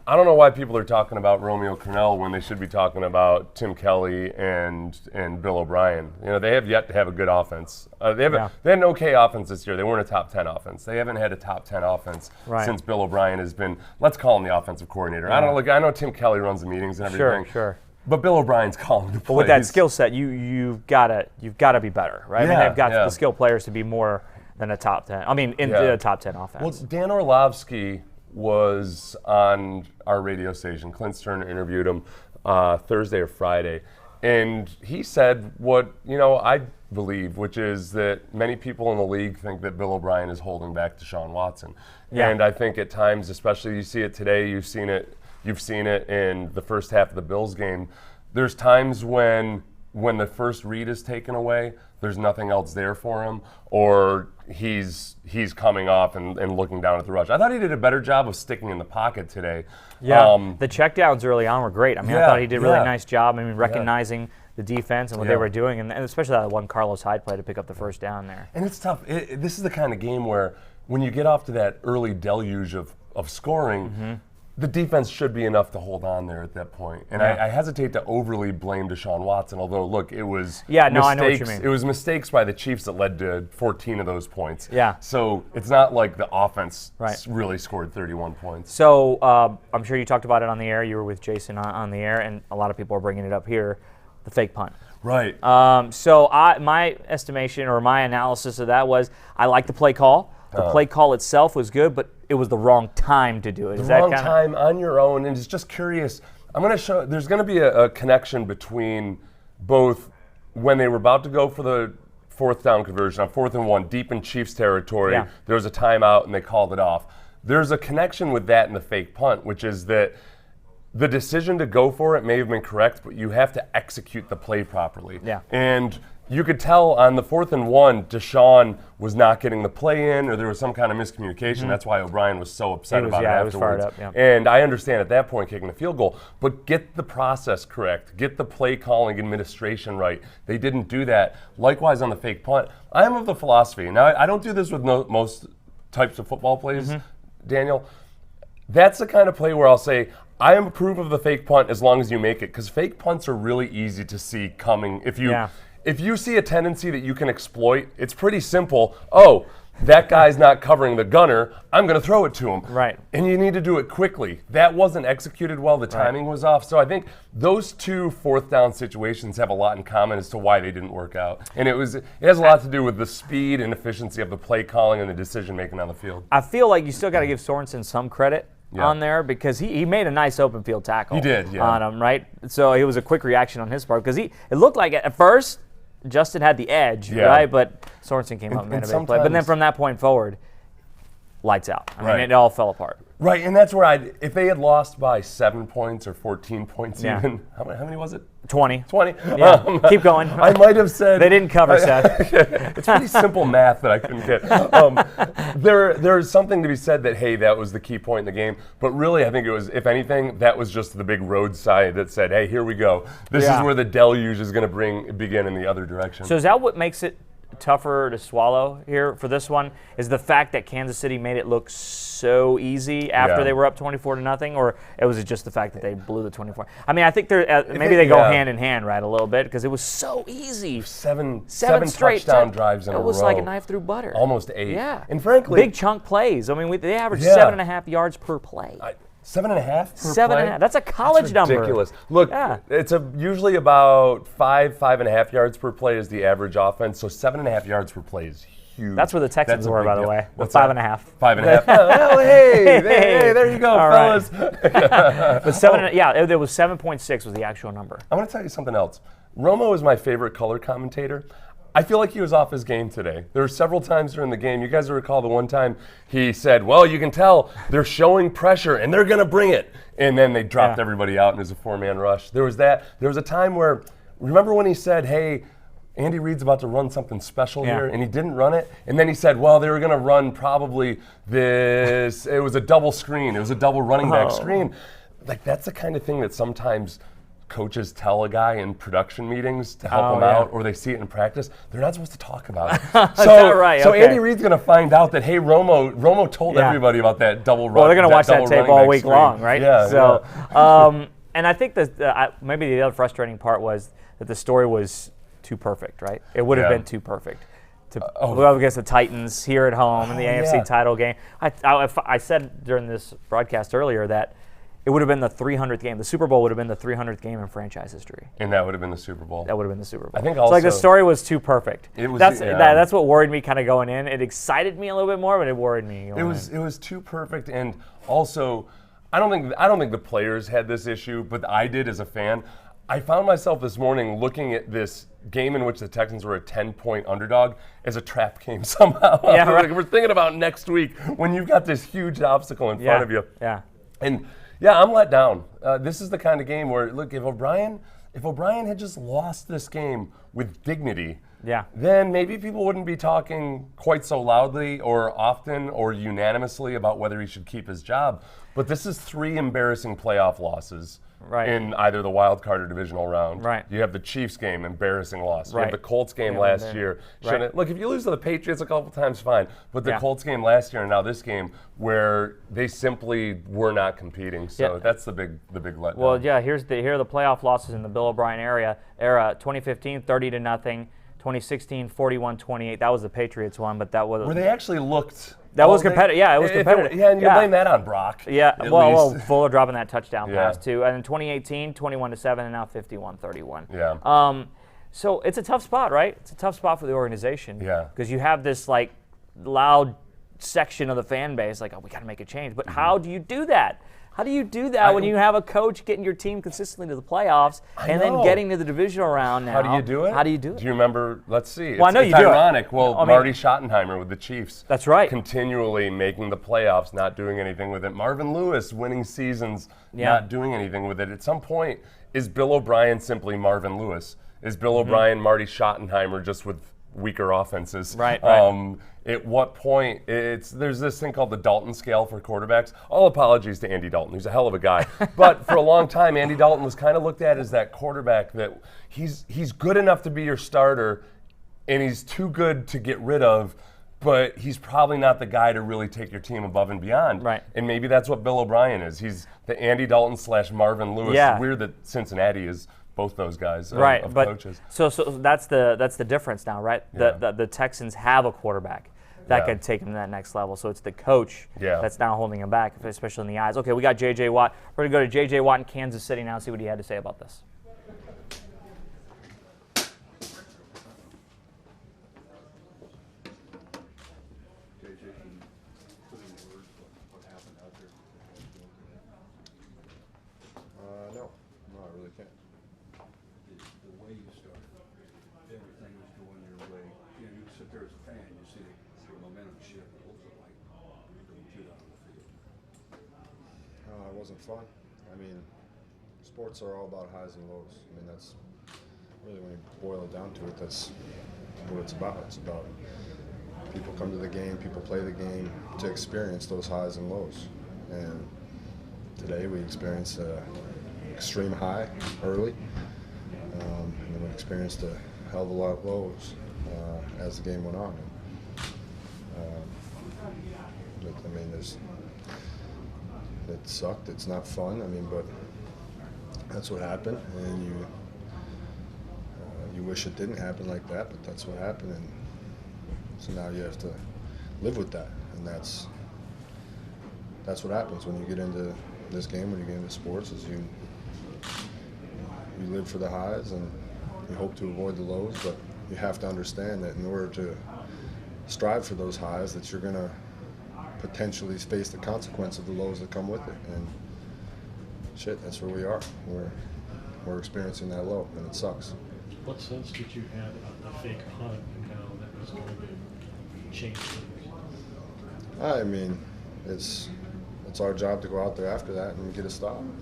I don't know why people are talking about Romeo Crennel when they should be talking about Tim Kelly and Bill O'Brien. You know, they have yet to have a good offense. They had an okay offense this year. They weren't a top 10 offense. They haven't had a top 10 offense since Bill O'Brien has been, let's call him the offensive coordinator. I know Tim Kelly runs the meetings and everything. Sure. But Bill O'Brien's calling the plays. But with that skill set, you've got to be better, right? I mean, they've got the skill players to be more than a top 10. I mean, in the top 10 offense. Well, Dan Orlovsky was on our radio station. Clint Stern interviewed him Thursday or Friday, and he said what I believe, which is that many people in the league think that Bill O'Brien is holding back Deshaun Watson. And I think at times, especially you see it today, you've seen it in the first half of the Bills game. There's times when the first read is taken away, there's nothing else there for him, or he's coming off and looking down at the rush. I thought he did a better job of sticking in the pocket today. Yeah, the checkdowns early on were great. I mean, I thought he did a really nice job. I mean, recognizing the defense and what they were doing, and especially that one Carlos Hyde play to pick up the first down there. And it's tough. This is the kind of game where when you get off to that early deluge of scoring, the defense should be enough to hold on there at that point. And I hesitate to overly blame Deshaun Watson, although, look, it was I know what you mean. It was mistakes by the Chiefs that led to 14 of those points. Yeah. So it's not like the offense really scored 31 points. So I'm sure you talked about it on the air. You were with Jason on the air, and a lot of people are bringing it up here, the fake punt. Right. So my estimation or my analysis of that was I like the play call. The play call itself was good, but it was the wrong time to do it. The wrong time on your own, and it's just curious. I'm going to show. There's going to be a connection between both when they were about to go for the fourth down conversion on 4th and 1, deep in Chiefs territory. There was a timeout, and they called it off. There's a connection with that and the fake punt, which is that the decision to go for it may have been correct, but you have to execute the play properly. Yeah. And you could tell on the 4th and 1, Deshaun was not getting the play in, or there was some kind of miscommunication. That's why O'Brien was so upset about it afterwards. He was fired up, And I understand at that point kicking the field goal, but get the process correct. Get the play calling administration right. They didn't do that. Likewise on the fake punt. I am of the philosophy. Now, I don't do this with most types of football plays, Daniel. That's the kind of play where I'll say, I approve of the fake punt as long as you make it, because fake punts are really easy to see coming. If you see a tendency that you can exploit, it's pretty simple. Oh, that guy's not covering the gunner, I'm going to throw it to him. Right. And you need to do it quickly. That wasn't executed well. The timing was off. So I think those two fourth down situations have a lot in common as to why they didn't work out. And it has a lot to do with the speed and efficiency of the play calling and the decision making on the field. I feel like you still got to give Sorensen some credit on there, because he made a nice open field tackle. He did, on him, right? So it was a quick reaction on his part, because it looked like at first Justin had the edge, right? But Sorensen came up and made a big play. But then from that point forward, lights out. I mean, it all fell apart. Right, and that's where if they had lost by 7 points or 14 points even, how many was it? 20. 20? Yeah, keep going. I might have said... They didn't cover, Seth. It's pretty simple math that I couldn't get. There's something to be said that, hey, that was the key point in the game. But really, I think it was, if anything, that was just the big roadside that said, hey, here we go. This is where the deluge is going to begin in the other direction. So is that what makes it tougher to swallow here for this one, is the fact that Kansas City made it look so easy after they were up 24-0, or was it just the fact that they blew the 24? I mean, I think maybe they go hand in hand, right, a little bit, because it was so easy. Seven straight touchdown drives in a row. It was like a knife through butter. Almost 8. Yeah. And frankly, big chunk plays. I mean, they averaged 7.5 yards per play. 7.5 per 7.5. That's a college number. Ridiculous. Look, it's usually about 5.5 yards per play is the average offense. So 7.5h yards per play is huge. That's where the Texans were, by the way. With 5.5. 5.5. Well, hey, there you go, fellas. But it was 7.6 was the actual number. I want to tell you something else. Romo is my favorite color commentator. I feel like he was off his game today. There were several times during the game. You guys will recall the one time he said, well, you can tell they're showing pressure and they're going to bring it. And then they dropped everybody out and it was a 4-man rush. There was that. There was a time where, remember when he said, hey, Andy Reid's about to run something special here, and he didn't run it. And then he said, well, they were going to run probably this. It was a double screen. It was a double running back screen. Like, that's the kind of thing that sometimes coaches tell a guy in production meetings to help him out, or they see it in practice. They're not supposed to talk about it. So Andy Reid's going to find out that, hey, Romo told everybody about that double run. Well, they're going to watch that tape all week long, right? Yeah. So, and I think that maybe the other frustrating part was that the story was too perfect, right? It would have been too perfect to go up against the Titans here at home in the AFC title game. I said during this broadcast earlier that it would have been the 300th game. The Super Bowl would have been the 300th game in franchise history. And that would have been the Super Bowl. That would have been the Super Bowl. I think also, so like the story was too perfect. It was, that's what worried me kind of going in. It excited me a little bit more, but it worried me. It was too perfect, and also I don't think the players had this issue, but I did as a fan. I found myself this morning looking at this game in which the Texans were a 10-point underdog as a trap game somehow. Yeah, right. We're thinking about next week when you've got this huge obstacle in front of you. Yeah. And yeah, I'm let down. This is the kind of game where, look, if O'Brien had just lost this game with dignity, then maybe people wouldn't be talking quite so loudly or often or unanimously about whether he should keep his job. But this is 3 embarrassing playoff losses in either the wild card or divisional round. Right. You have the Chiefs game, embarrassing loss. You have the Colts game last year. Look, if you lose to the Patriots a couple times, fine. But the Colts game last year and now this game where they simply were not competing. So that's the big letdown. Well, here are the playoff losses in the Bill O'Brien era. 2015, 30-0. 2016, 41-28. That was the Patriots one, but that was where they actually looked. That was competitive. Yeah, it was competitive. And you blame that on Brock. Yeah, well, Fuller dropping that touchdown pass too. And in 2018, 21-7, and now 51-31. Yeah. So it's a tough spot, right? It's a tough spot for the organization. Yeah. Because you have this like loud section of the fan base, like, oh, we got to make a change. But how do you do that? How do you do that when you have a coach getting your team consistently to the playoffs and then getting to the divisional round now? How do you do it? How do you do it? Do you remember? Let's see. Well, I know it's you do ironic. it. Well, Marty Schottenheimer with the Chiefs. That's right. Continually making the playoffs, not doing anything with it. Marvin Lewis winning seasons, not doing anything with it. At some point, is Bill O'Brien simply Marvin Lewis? Is Bill O'Brien Marty Schottenheimer just with weaker offenses? Right. At what point, there's this thing called the Dalton scale for quarterbacks. All apologies to Andy Dalton, he's a hell of a guy. But for a long time, Andy Dalton was kind of looked at as that quarterback that he's good enough to be your starter, and he's too good to get rid of, but he's probably not the guy to really take your team above and beyond. Right. And maybe that's what Bill O'Brien is. He's the Andy Dalton / Marvin Lewis. Yeah. It's weird that Cincinnati is both those guys Right, of but coaches. so that's the difference now, right? Yeah. The Texans have a quarterback that Yeah. could take him to that next level. So it's the coach Yeah. that's now holding him back, especially in the eyes. Okay, we got J.J. Watt. We're going to go to J.J. Watt in Kansas City now and see what he had to say about this. No, I really can't. The way you started, everything was going your way. You know, you sit there as a fan, you see the momentum shift. What was it like going through that on the field? It wasn't fun. I mean, sports are all about highs and lows. I mean, that's really, when you boil it down to it, that's what it's about. It's about people come to the game, people play the game to experience those highs and lows. And today we experienced an extreme high early, and then we experienced a hell of a lot of lows as the game went on. I mean, it sucked. It's not fun. I mean, but that's what happened, and you wish it didn't happen like that, but that's what happened, and so now you have to live with that, and that's what happens when you get into this game, when you get into sports, is you live for the highs and you hope to avoid the lows, but you have to understand that in order to strive for those highs, that you're going to potentially face the consequence of the lows that come with it. And shit, that's where we are. We're experiencing that low, and it sucks. What sense did you have about the fake punt and how that was going to change things? I mean, it's our job to go out there after that and get a stop. And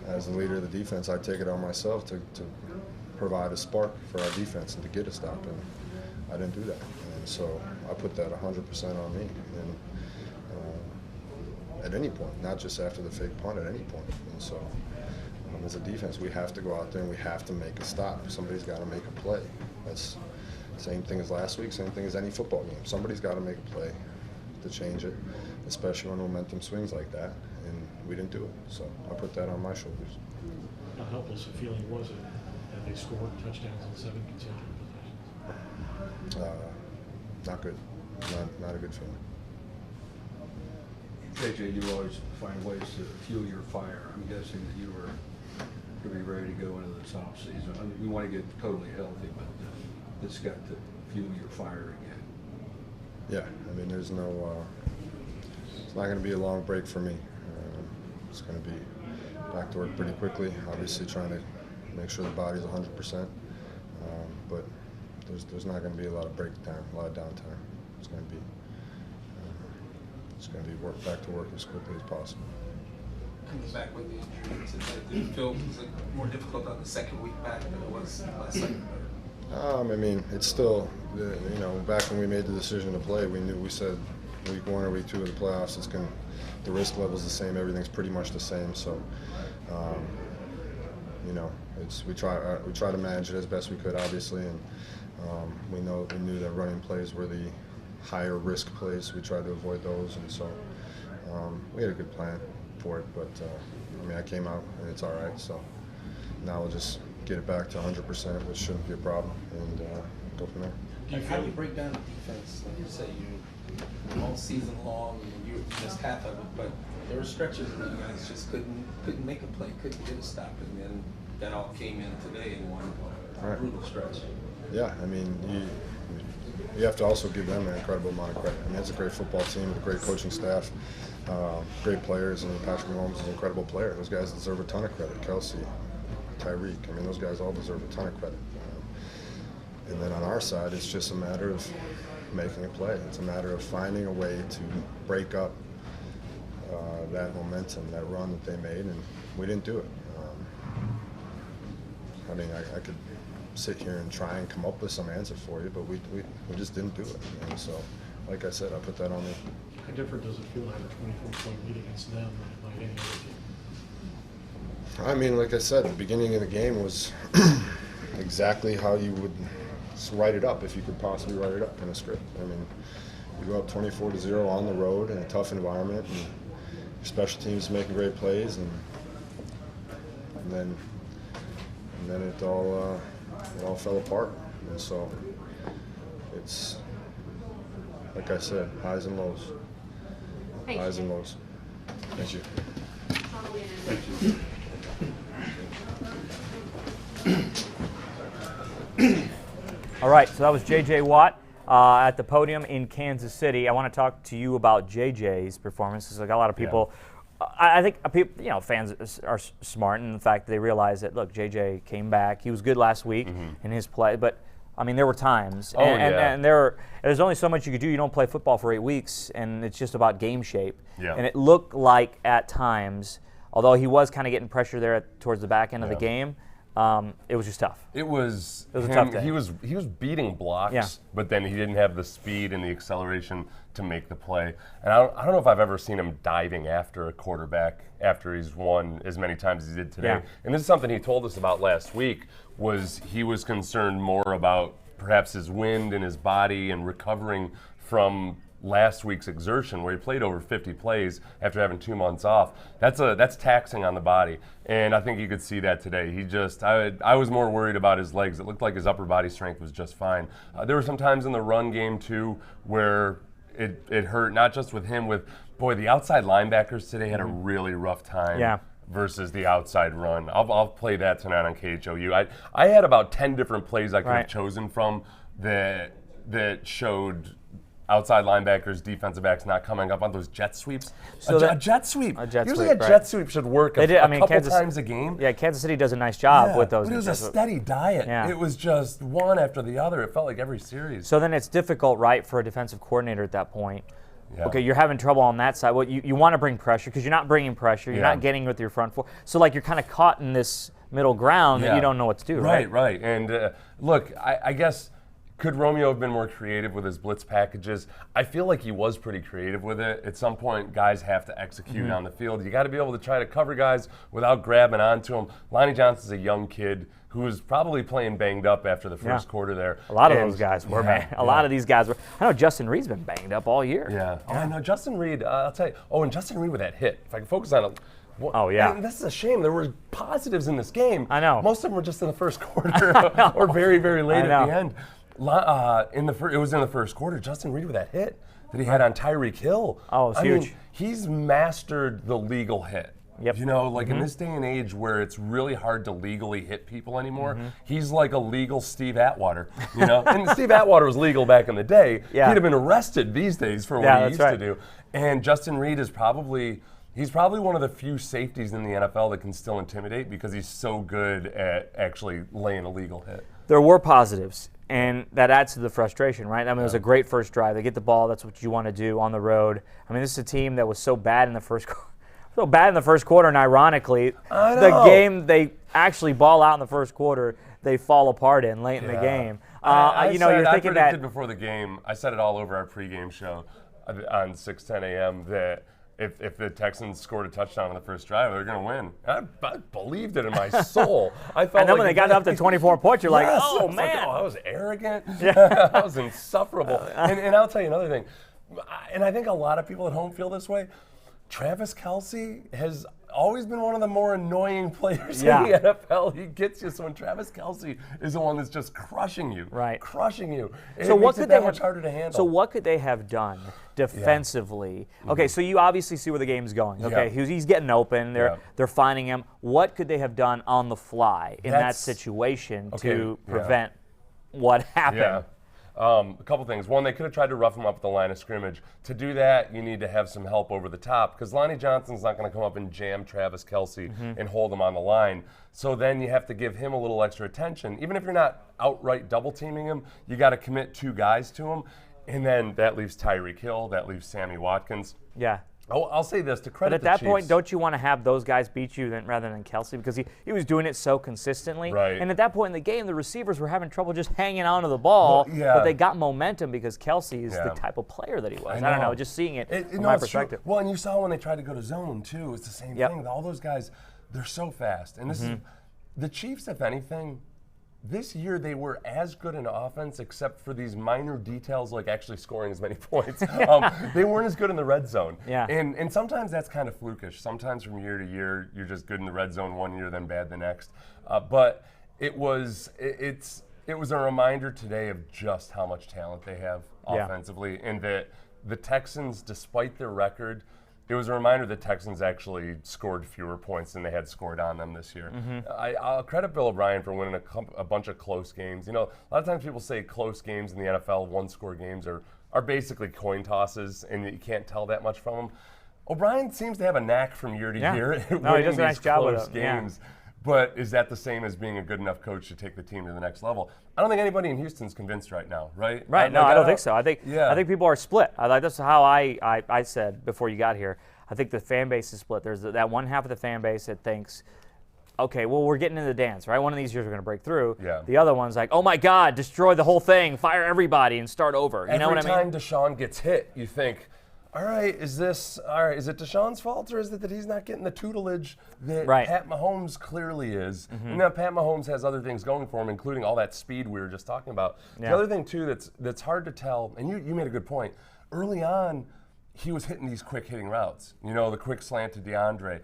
as the leader of the defense, I take it on myself to provide a spark for our defense and to get a stop. And I didn't do that. And so I put that 100% on me. And at any point, not just after the fake punt, at any point. And so as a defense, we have to go out there and we have to make a stop. Somebody's got to make a play. That's the same thing as last week, same thing as any football game. Somebody's got to make a play to change it, especially when momentum swings like that, and we didn't do it. So I put that on my shoulders. How helpless a feeling was it that they scored touchdowns on 7 consecutive possessions? Not good. Not a good feeling. JJ, you always find ways to fuel your fire. I'm guessing that you were going to be ready to go into this offseason. I mean, we want to get totally healthy, but this got to fuel your fire again. Yeah, I mean, there's no, it's not going to be a long break for me. It's going to be back to work pretty quickly, obviously trying to make sure the body's 100%, but there's not going to be a lot of break time, a lot of downtime. It's going to be work back to work as quickly as possible. Coming back with the injury, did it feel more difficult on the second week back than it was last second? I mean, it's still, back when we made the decision to play, we said week 1 or week 2 of the playoffs, the risk level's the same, everything's pretty much the same. So, we try to manage it as best we could, obviously, and we knew that running plays were the higher risk plays. We tried to avoid those, and so we had a good plan for it. But I came out and it's all right. So now we'll just get it back to 100%, which shouldn't be a problem, and go from there. How do you break down the defense? Like you say, you all season long, and you missed half of it, but there were stretches where you guys just couldn't make a play, couldn't get a stop, and then that all came in today in one brutal stretch. Yeah, I mean, you have to also give them an incredible amount of credit. I mean, it's a great football team with a great coaching staff, great players, and Patrick Mahomes is an incredible player. Those guys deserve a ton of credit. Kelsey, Tyreek, I mean, those guys all deserve a ton of credit. And then on our side, it's just a matter of making a play. It's a matter of finding a way to break up that momentum, that run that they made, and we didn't do it. I mean, I could sit here and try and come up with some answer for you, but we just didn't do it. And so, like I said, I put that on me. How different does it feel to have a 24-point lead against them than like any other team? I mean, like I said, the beginning of the game was exactly how you would write it up if you could possibly write it up in a script. I mean, you go up 24-0 on the road in a tough environment, and your special teams making great plays, and then it all fell apart. And so it's, like I said, highs and lows. Highs and lows. Thank you. All right, so that was J.J. Watt at the podium in Kansas City. I want to talk to you about J.J.'s performance, because like a lot of people, I think people, fans are smart in the fact that they realize that, look, J.J. came back. He was good last week in his play, but I mean, there were times, and there's only so much you could do. You don't play football for 8 weeks, and it's just about game shape. Yeah. And it looked like at times, although he was kind of getting pressure there towards the back end of the game, it was just tough. It was a tough day. He was beating blocks, but then he didn't have the speed and the acceleration to make the play. And I don't know if I've ever seen him diving after a quarterback after he's won as many times as he did today. Yeah. And this is something he told us about last week, was he was concerned more about perhaps his wind and his body and recovering from last week's exertion, where he played over 50 plays after having 2 months off. That's taxing on the body, and I think you could see that today. I was more worried about his legs. It looked like his upper body strength was just fine. There were some times in the run game too where it hurt, not just with him. The outside linebackers today had a really rough time. Versus the outside run. I'll play that tonight on KHOU. I had about 10 different plays I could have chosen from that showed outside linebackers, defensive backs not coming up on those jet sweeps. So a jet sweep. Usually a jet sweep should work a couple times a game. Yeah, Kansas City does a nice job with those. But it was a steady diet. Yeah. It was just one after the other. It felt like every series. So then it's difficult, right, for a defensive coordinator at that point. Yeah. Okay, you're having trouble on that side. Well, you want to bring pressure because you're not bringing pressure. You're not getting with your front four. So, like, you're kind of caught in this middle ground that you don't know what to do, right? Right. And, look, I guess, could Romeo have been more creative with his blitz packages? I feel like he was pretty creative with it. At some point, guys have to execute on the field. You got to be able to try to cover guys without grabbing onto them. Lonnie Johnson's a young kid who was probably playing banged up after the first quarter there. A lot of those guys were, man. A lot of these guys were. I know Justin Reed's been banged up all year. Yeah. Oh, I know. Justin Reed, I'll tell you. Oh, and Justin Reed with that hit. If I can focus on it. And this is a shame. There were positives in this game. I know. Most of them were just in the first quarter or very, very late at the end. It was in the first quarter. Justin Reed with that hit that he had on Tyreek Hill. Oh, it's huge. Mean, he's mastered the legal hit. Yep. You know, like in this day and age where it's really hard to legally hit people anymore, he's like a legal Steve Atwater. You know, and Steve Atwater was legal back in the day. He'd have been arrested these days for what he used to do. And Justin Reed is he's probably one of the few safeties in the NFL that can still intimidate because he's so good at actually laying a legal hit. There were positives, and that adds to the frustration, right? I mean, it was a great first drive. They get the ball. That's what you want to do on the road. I mean, this is a team that was so bad in the first quarter, and ironically, the game they actually ball out in the first quarter, they fall apart in late in the game. I predicted before the game, I said it all over our pregame show on 6:10 a.m. that if the Texans scored a touchdown on the first drive, they're going to win. I believed it in my soul. I felt and then when they got up to 24 points, you're like, oh, man. Like, I was arrogant. I was insufferable. And I'll tell you another thing, and I think a lot of people at home feel this way. Travis Kelce has always been one of the more annoying players in the NFL. He gets you. So when Travis Kelce is the one that's just crushing you, so what could they much harder to handle. So what could they have done defensively? Okay, so you obviously see where the game's going. Okay, he's getting open. They're finding him. What could they have done on the fly in that situation to prevent what happened? A couple things. One, they could have tried to rough him up at the line of scrimmage. To do that, you need to have some help over the top because Lonnie Johnson's not going to come up and jam Travis Kelce and hold him on the line. So then you have to give him a little extra attention. Even if you're not outright double teaming him, you got to commit 2 guys to him. And then that leaves Tyreek Hill, that leaves Sammy Watkins. Yeah. I'll say this to credit the Chiefs. But at that point, don't you want to have those guys beat you rather than Kelce? Because he was doing it so consistently. Right. And at that point in the game, the receivers were having trouble just hanging onto the ball. But they got momentum because Kelce is the type of player that he was. I don't know, just seeing it from my perspective. Well, and you saw when they tried to go to zone, too. It's the same thing. All those guys, they're so fast. And this is the Chiefs, if anything, this year they were as good in offense except for these minor details like actually scoring as many points. They weren't as good in the red zone. Yeah. And sometimes that's kind of flukish. Sometimes from year to year you're just good in the red zone one year, then bad the next. But it was a reminder today of just how much talent they have offensively, and that the Texans, despite their record, it was a reminder that Texans actually scored fewer points than they had scored on them this year. I'll credit Bill O'Brien for winning a bunch of close games. You know, a lot of times people say close games in the NFL, one-score games, are basically coin tosses, and you can't tell that much from them. O'Brien seems to have a knack from year to year at winning does a nice these job with close it. games. But is that the same as being a good enough coach to take the team to the next level? I don't think anybody in Houston's convinced right now, right? Right. No, I don't think so. I think people are split. That's how I said before you got here. I think the fan base is split. There's that one half of the fan base that thinks, okay, well, we're getting in the dance, right? One of these years we're going to break through. Yeah. The other one's like, oh my God, destroy the whole thing, fire everybody, and start over. You know what I mean? Every time Deshaun gets hit, you think, all right, is it Deshaun's fault, or is it that he's not getting the tutelage that Pat Mahomes clearly is? And now Pat Mahomes has other things going for him, including all that speed we were just talking about. The other thing, too, that's hard to tell, and you made a good point, early on, he was hitting these quick hitting routes. You know, the quick slant to DeAndre.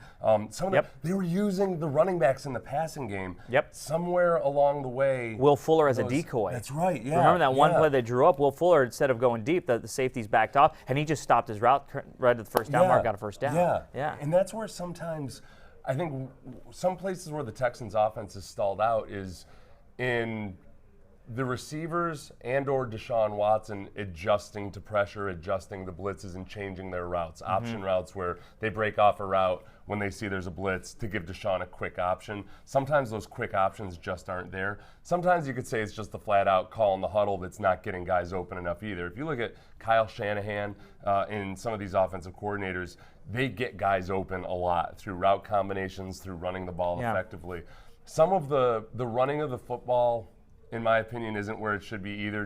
They were using the running backs in the passing game. Somewhere along the way. Will Fuller as a decoy. That's right, yeah. Remember that one play they drew up? Will Fuller, instead of going deep, the safeties backed off, and he just stopped his route right at the first down mark, got a first down. Yeah. And that's where sometimes, I think some places where the Texans offense is stalled out is in the receivers and or Deshaun Watson adjusting to pressure, adjusting the blitzes and changing their routes, option routes where they break off a route when they see there's a blitz to give Deshaun a quick option. Sometimes those quick options just aren't there. Sometimes you could say it's just the flat out call in the huddle that's not getting guys open enough either. If you look at Kyle Shanahan and some of these offensive coordinators, they get guys open a lot through route combinations, through running the ball effectively. Some of the running of the football, in my opinion, isn't where it should be either,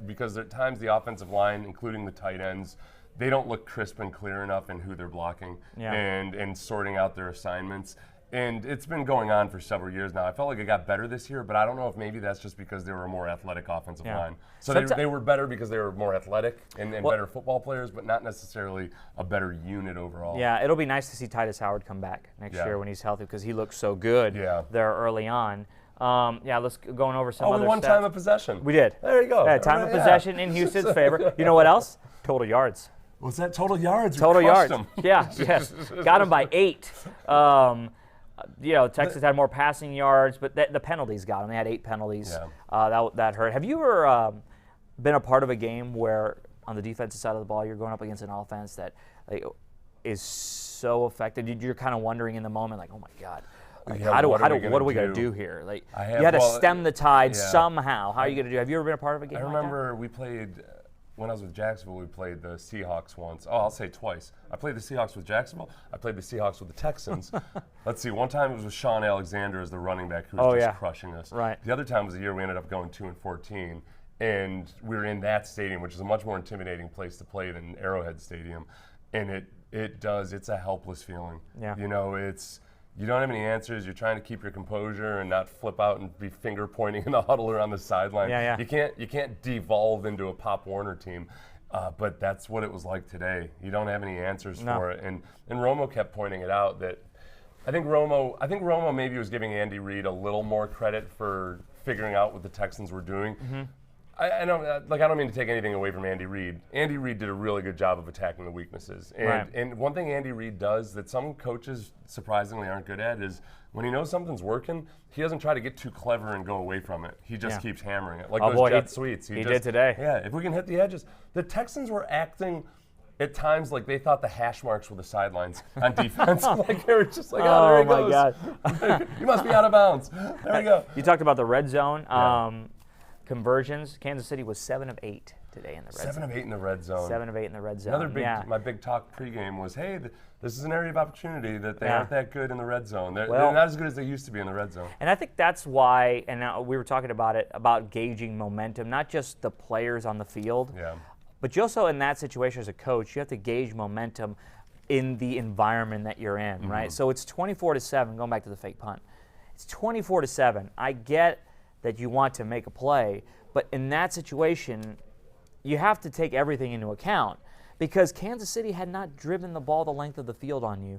because at times the offensive line, including the tight ends, they don't look crisp and clear enough in who they're blocking and sorting out their assignments. And it's been going on for several years now. I felt like it got better this year, but I don't know if maybe that's just because they were a more athletic offensive line. So they were better because they were more athletic and better football players, but not necessarily a better unit overall. Yeah, it'll be nice to see Titus Howard come back next year when he's healthy, because he looked so good there early on. Let's going over some other we won stats. time of possession. We did. There you go. Yeah, time of possession in Houston's favor. You know what else? Total yards. What's that? Total yards? Total yards. Them. Yes. Got them by 8. Texas had more passing yards, but the penalties got them. They had 8 penalties. That hurt. Have you ever been a part of a game where on the defensive side of the ball you're going up against an offense that is so affected? You're kind of wondering in the moment, like, oh my God. What are we going to do here? Like, you had to stem the tide somehow. How are you going to do? Have you ever been a part of a game? I remember we played, when I was with Jacksonville, we played the Seahawks once. Oh, I'll say twice. I played the Seahawks with Jacksonville. I played the Seahawks with the Texans. Let's see. One time it was with Sean Alexander as the running back who was just crushing us. Right. The other time was the year we ended up going 2-14, and we were in that stadium, which is a much more intimidating place to play than Arrowhead Stadium, and it's a helpless feeling. Yeah. You know, you don't have any answers. You're trying to keep your composure and not flip out and be finger pointing in the huddle or on the sideline. You can't devolve into a Pop Warner team. But that's what it was like today. You don't have any answers for it. And Romo kept pointing it out that I think Romo maybe was giving Andy Reid a little more credit for figuring out what the Texans were doing. I don't mean to take anything away from Andy Reid. Andy Reid did a really good job of attacking the weaknesses. And one thing Andy Reid does that some coaches surprisingly aren't good at is when he knows something's working, he doesn't try to get too clever and go away from it. He just keeps hammering it. Like those jet sweeps. He did today. Yeah, if we can hit the edges. The Texans were acting at times like they thought the hash marks were the sidelines on defense. Like they were just like, there he goes. God. You must be out of bounds. There we go. You talked about the red zone. Conversions. Kansas City was 7 of 8 today in the red zone. 7 of 8 in the red zone. 7 of 8 in the red zone. My big talk pregame was, hey, this is an area of opportunity that they aren't that good in the red zone. They're not as good as they used to be in the red zone. And I think that's why, and now we were talking about it, about gauging momentum, not just the players on the field, but you also, in that situation as a coach, you have to gauge momentum in the environment that you're in, right? So it's 24-7, going back to the fake punt. It's 24-7. I get that you want to make a play. But in that situation, you have to take everything into account because Kansas City had not driven the ball the length of the field on you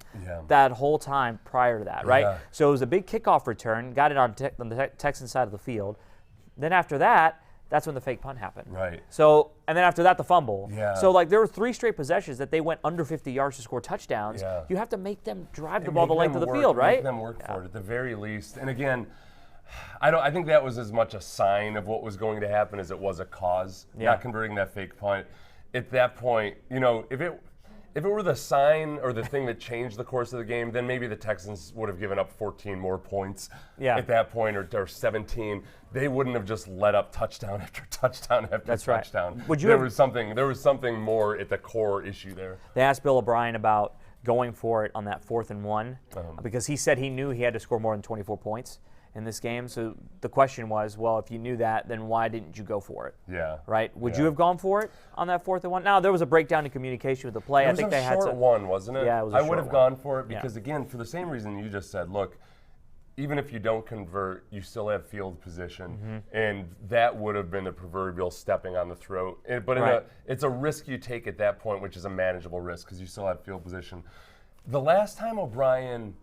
that whole time prior to that, right? Yeah. So it was a big kickoff return, got it on the Texans side of the field. Then after that, that's when the fake punt happened. Right. So, and then after that, the fumble. Yeah. So, like, there were 3 straight possessions that they went under 50 yards to score touchdowns. Yeah. You have to make them drive the And ball the make length them of the work- field, right? Make them work for it at the very least. And again, I think that was as much a sign of what was going to happen as it was a cause. Yeah. Not converting that fake punt. At that point, you know, if it were the sign or the thing that changed the course of the game, then maybe the Texans would have given up 14 more points at that point, or 17. They wouldn't have just let up touchdown after touchdown after touchdown. Would you there have- was something more at the core issue there. They asked Bill O'Brien about going for it on that 4th and 1 because he said he knew he had to score more than 24 points in this game. So the question was, well, if you knew that, then why didn't you go for it? Yeah. Right? Would you have gone for it on that 4th and 1? Now, there was a breakdown in communication with the play. It was they had short one, wasn't it? Yeah, it was a I short would have one. gone for it Yeah. because, again, for the same reason you just said, look, even if you don't convert, you still have field position, and that would have been the proverbial stepping on the throat. But it's a risk you take at that point, which is a manageable risk because you still have field position. The last time O'Brien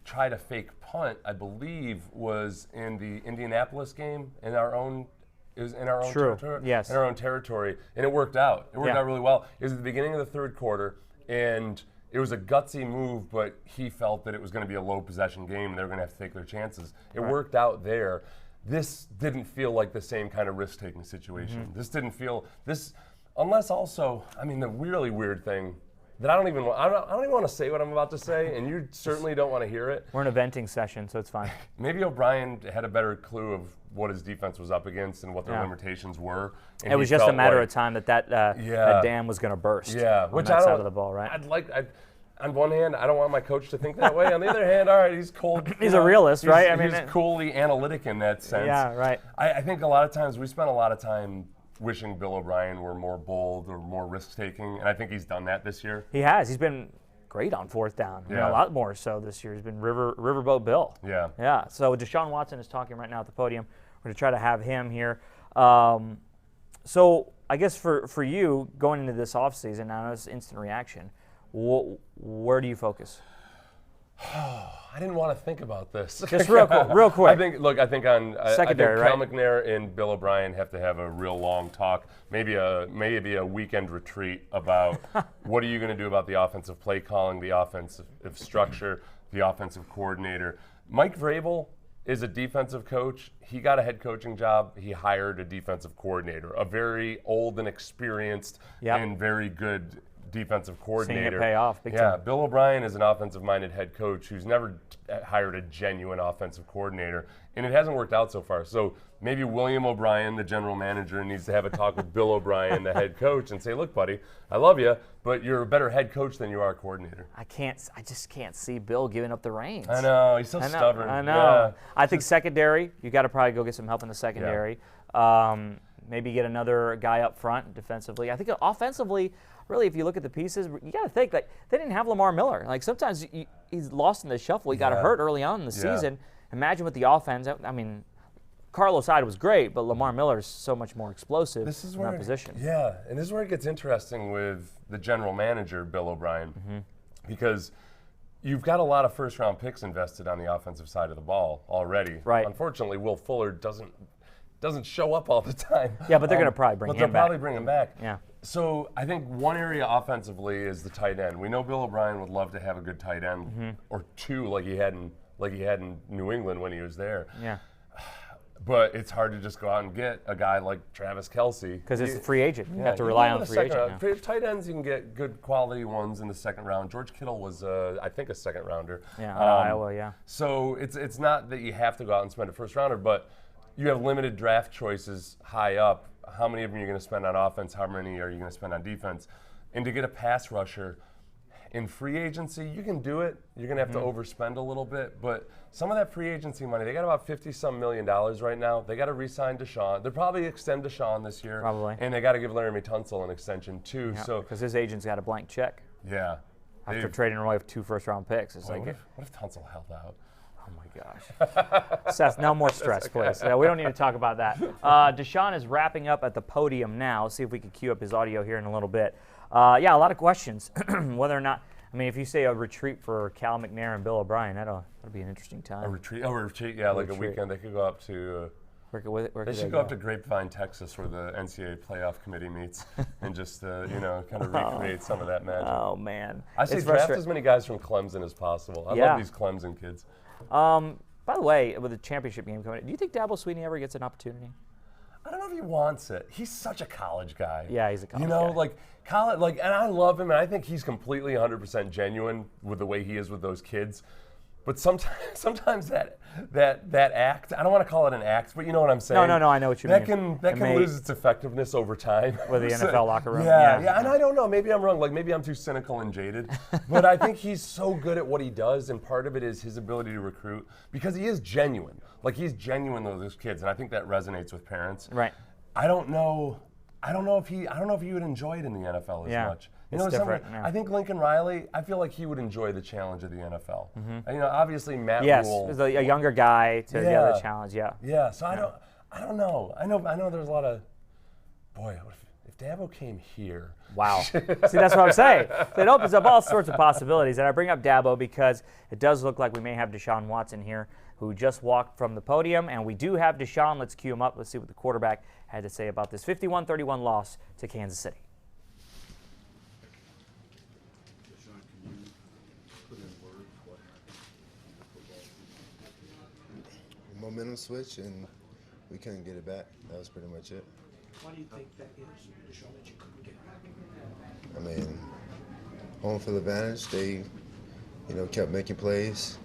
tried a fake punt, I believe, was in the Indianapolis game in our own. It was in our own territory. Yes. In our own territory, and it worked out. It worked out really well. It was at the beginning of the 3rd quarter, and it was a gutsy move, but he felt that it was going to be a low possession game, and they were going to have to take their chances. It worked out there. This didn't feel like the same kind of risk-taking situation. This didn't feel this, unless also, I mean, the really weird thing. That I don't even want to say what I'm about to say, and you certainly don't want to hear it. We're in a venting session, so it's fine. Maybe O'Brien had a better clue of what his defense was up against and what their limitations were. And it was just a matter of time that dam was going to burst. Yeah, on that side of the ball, right? On one hand, I don't want my coach to think that way. On the other hand, all right, he's cold. He's a realist, right? He's coolly analytic in that sense. Yeah, right. I think a lot of times we spent a lot of time wishing Bill O'Brien were more bold or more risk-taking, and I think he's done that this year. He has. He's been great on 4th down. You know, a lot more so this year. He's been Riverboat Bill. Yeah. Yeah. So Deshaun Watson is talking right now at the podium. We're going to try to have him here. So I guess for you, going into this offseason, now it's instant reaction, where do you focus? I didn't want to think about this. Just real quick. I think on secondary, Cal right? McNair and Bill O'Brien have to have a real long talk, maybe a weekend retreat about what are you going to do about the offensive play calling, the offensive structure, the offensive coordinator. Mike Vrabel is a defensive coach. He got a head coaching job. He hired a defensive coordinator, a very old and experienced and very good defensive coordinator. Seeing it pay off big Yeah, time. Bill O'Brien is an offensive-minded head coach who's never hired a genuine offensive coordinator, and it hasn't worked out so far. So maybe William O'Brien, the general manager, needs to have a talk with Bill O'Brien, the head coach, and say, look, buddy, I love you, but you're a better head coach than you are a coordinator. I just can't see Bill giving up the reins. I know, he's so stubborn. I know. Yeah. I think secondary, you got to probably go get some help in the secondary. Maybe get another guy up front defensively. I think offensively, really, if you look at the pieces, you got to think like they didn't have Lamar Miller. Like sometimes he's lost in the shuffle. He got hurt early on in the season. Imagine with the offense. I mean, Carlos Hyde was great, but Lamar Miller is so much more explosive in that position. Yeah, and this is where it gets interesting with the general manager, Bill O'Brien, because you've got a lot of first-round picks invested on the offensive side of the ball already. Right. Unfortunately, Will Fuller doesn't show up all the time. Yeah, but they're going to probably bring him back. But they'll probably bring him back. Yeah. So I think one area offensively is the tight end. We know Bill O'Brien would love to have a good tight end or two, like he had in New England when he was there. Yeah. But it's hard to just go out and get a guy like Travis Kelce. Because it's a free agent. You have to rely on the free agent. For tight ends, you can get good quality ones in the second round. George Kittle was, I think, a second rounder. Yeah, Iowa, yeah. So it's not that you have to go out and spend a first rounder, but you have limited draft choices high up. How many of them are you going to spend on offense? How many are you going to spend on defense? And to get a pass rusher in free agency, you can do it. You're going to have to overspend a little bit, but some of that free agency money, they got about $50-some million right now. They got to re-sign Deshaun. They'll probably extend Deshaun this year. Probably. And they got to give Laramie Tunsil an extension too. Yeah, So because his agent's got a blank check. Yeah. After trading away 2 first-round picks, it's What like if Tunsil held out? Oh my gosh. Seth, no more stress, please. We don't need to talk about that. Deshaun is wrapping up at the podium now. See if we can cue up his audio here in a little bit. Yeah, a lot of questions. Whether or not, I mean, if you say a retreat for Cal McNair and Bill O'Brien, that'll be an interesting time. A retreat, yeah, like a weekend. They could go up to. They should go up to Grapevine, Texas, where the NCAA playoff committee meets, and just kind of recreate some of that magic. Oh man! I say draft as many guys from Clemson as possible. I love these Clemson kids. By the way, with the championship game coming, do you think Dabo Swinney ever gets an opportunity? I don't know if he wants it. He's such a college guy. Yeah, he's a college guy. like college, and I love him, and I think he's completely 100% genuine with the way he is with those kids. But sometimes that act, I don't want to call it an act, but you know what I'm saying? No, I know what you mean. That can lose its effectiveness over time. With the NFL locker room. Yeah, and I don't know, maybe I'm wrong, like maybe I'm too cynical and jaded, but I think he's so good at what he does, and part of it is his ability to recruit, because he is genuine. Like, he's genuine with those kids, and I think that resonates with parents. Right. I don't know if he would enjoy it in the NFL as much. It's different. I think Lincoln Riley, I feel like he would enjoy the challenge of the NFL. Mm-hmm. Obviously Matt Rule. Yes, a younger guy to the other challenge, Yeah, so I don't know. I know there's a lot of, boy, if Dabo came here. Wow. See, that's what I'm saying. So it opens up all sorts of possibilities. And I bring up Dabo because it does look like we may have Deshaun Watson here, who just walked from the podium. And we do have Deshaun. Let's cue him up. Let's see what the quarterback had to say about this 51-31 loss to Kansas City. Momentum switch, and we couldn't get it back. That was pretty much it. Why do you think that is, Deshaun, that you couldn't get it back? I mean, home field advantage. They, kept making plays.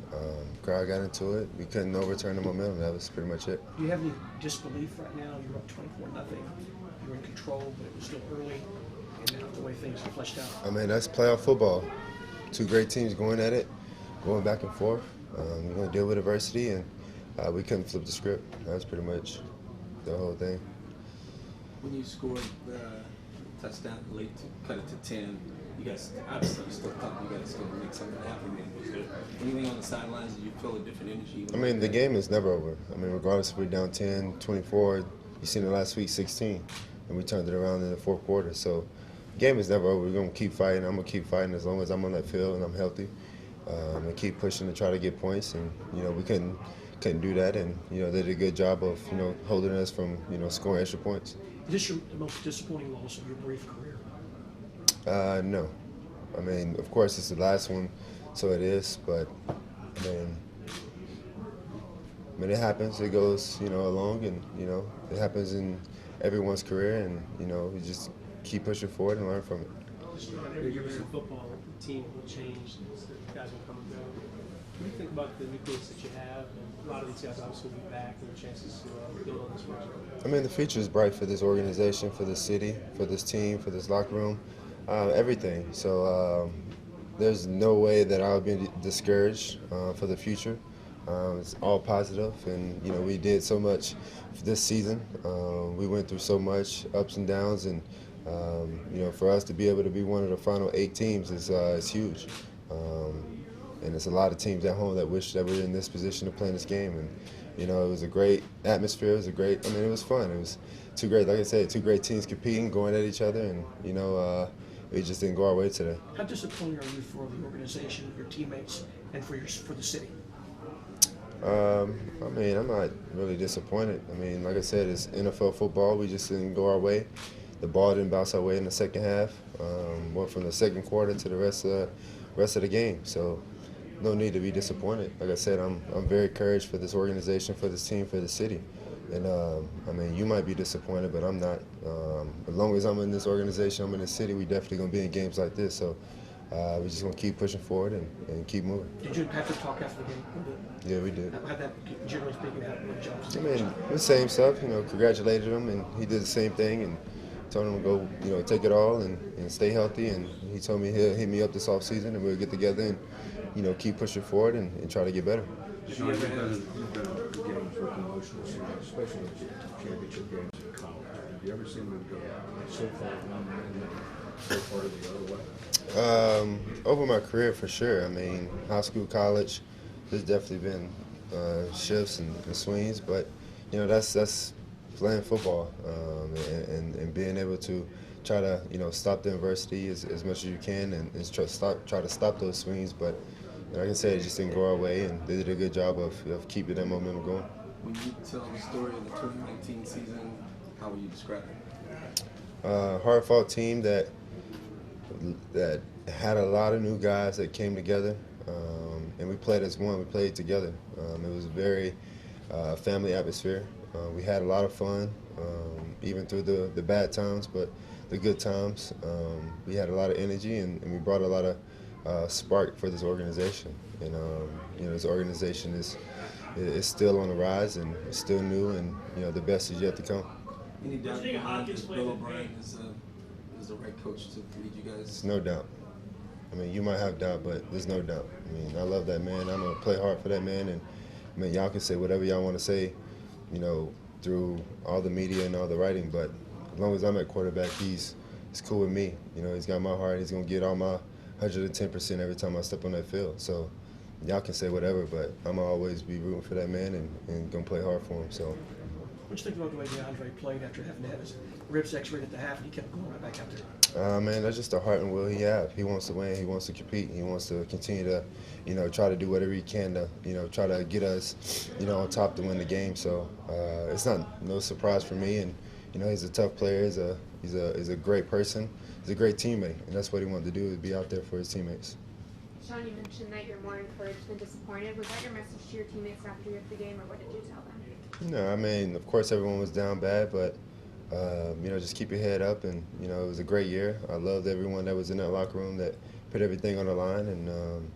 Crowd got into it. We couldn't overturn the momentum. That was pretty much it. Do you have any disbelief right now? You're up 24-0. You're in control, but it was still early, and now the way things are fleshed out. I mean, that's playoff football. Two great teams going at it, going back and forth. We're going to deal with adversity, and we couldn't flip the script. That was pretty much the whole thing. When you scored the touchdown late to cut it to 10, you guys obviously still thought you guys could make something happen. Was there anything on the sidelines? Did you feel a different energy? I mean, the game is never over. I mean, regardless if we're down 10, 24, you seen it last week, 16, and we turned it around in the fourth quarter. So the game is never over. We're going to keep fighting. I'm going to keep fighting as long as I'm on that field and I'm healthy. And keep pushing to try to get points. And, we couldn't do that, and they did a good job of holding us from scoring extra points. Is this the most disappointing loss of your brief career? No, I mean, of course it's the last one, so it is. But I mean it happens. It goes along, and it happens in everyone's career, and we just keep pushing forward and learn from it. Every year in football, the team will change, guys will come and go. What do you think about the nucleus that you have? And a lot of these guys obviously will be back and chances to build on this future. I mean, the future is bright for this organization, for this city, for this team, for this locker room, everything. So there's no way that I'll be discouraged for the future. It's all positive, and we did so much this season. We went through so much ups and downs, and for us to be able to be one of the final 8 teams is huge. And it's a lot of teams at home that wish that we were in this position to play in this game. And, it was a great atmosphere. It was it was fun. It was two great teams competing, going at each other, and, it just didn't go our way today. How disappointed are you for the organization, your teammates, and for the city? I mean, I'm not really disappointed. I mean, like I said, it's NFL football. We just didn't go our way. The ball didn't bounce our way in the second half. Went from the second quarter to the rest of the game. So no need to be disappointed. Like I said, I'm very encouraged for this organization, for this team, for the city. And I mean, you might be disappointed, but I'm not. As long as I'm in this organization, I'm in the city, we definitely gonna be in games like this. So we're just gonna keep pushing forward and keep moving. Did you have to talk after the game? Yeah, we did. How that, generally speaking, happened with Jones? I mean, the same stuff. Congratulated him, and he did the same thing, and told him to go, take it all and stay healthy. And he told me he'll hit me up this offseason, and we'll get together and keep pushing forward and try to get better. You've been in games with emotional, especially championship games in college. Have you ever seen them go so far one way and so far the other way? Over my career, for sure. I mean, high school, college, there's definitely been shifts and swings, but you know that's playing football and being able to try to stop the adversity as much as you can and try to stop those swings. But like I said, it just didn't go our way, and they did a good job of keeping that momentum going. When you tell the story of the 2019 season, how would you describe it? Hard-fought team that had a lot of new guys that came together, and we played as one. We played together. It was a very family atmosphere. We had a lot of fun, even through the bad times, but the good times. We had a lot of energy, and we brought a lot of spark for this organization. And this organization is still on the rise, and it's still new, and the best is yet to come. Any doubt that Bill O'Brien is the right coach to lead you guys? There's no doubt. I mean, you might have doubt, but there's no doubt. I mean, I love that man. I'm gonna play hard for that man, and I mean, y'all can say whatever y'all want to say, through all the media and all the writing. But as long as I'm at quarterback, he's cool with me. He's got my heart. He's gonna get all my 110% every time I step on that field. So y'all can say whatever, but I'm gonna always be rooting for that man and gonna play hard for him. So. What do you think about the way DeAndre played after having to have his ribs x-rayed at the half, and he kept going right back out there? Man, that's just the heart and will he have. He wants to win. He wants to compete. He wants to continue to, try to do whatever he can to, try to get us, on top to win the game. So it's no surprise for me. And he's a tough player. He's a great person. He's a great teammate, and that's what he wanted to do, is be out there for his teammates. Deshaun, you mentioned that you're more encouraged than disappointed. Was that your message to your teammates after you left the game, or what did you tell them? I mean, of course everyone was down bad, but just keep your head up, and it was a great year. I loved everyone that was in that locker room that put everything on the line, and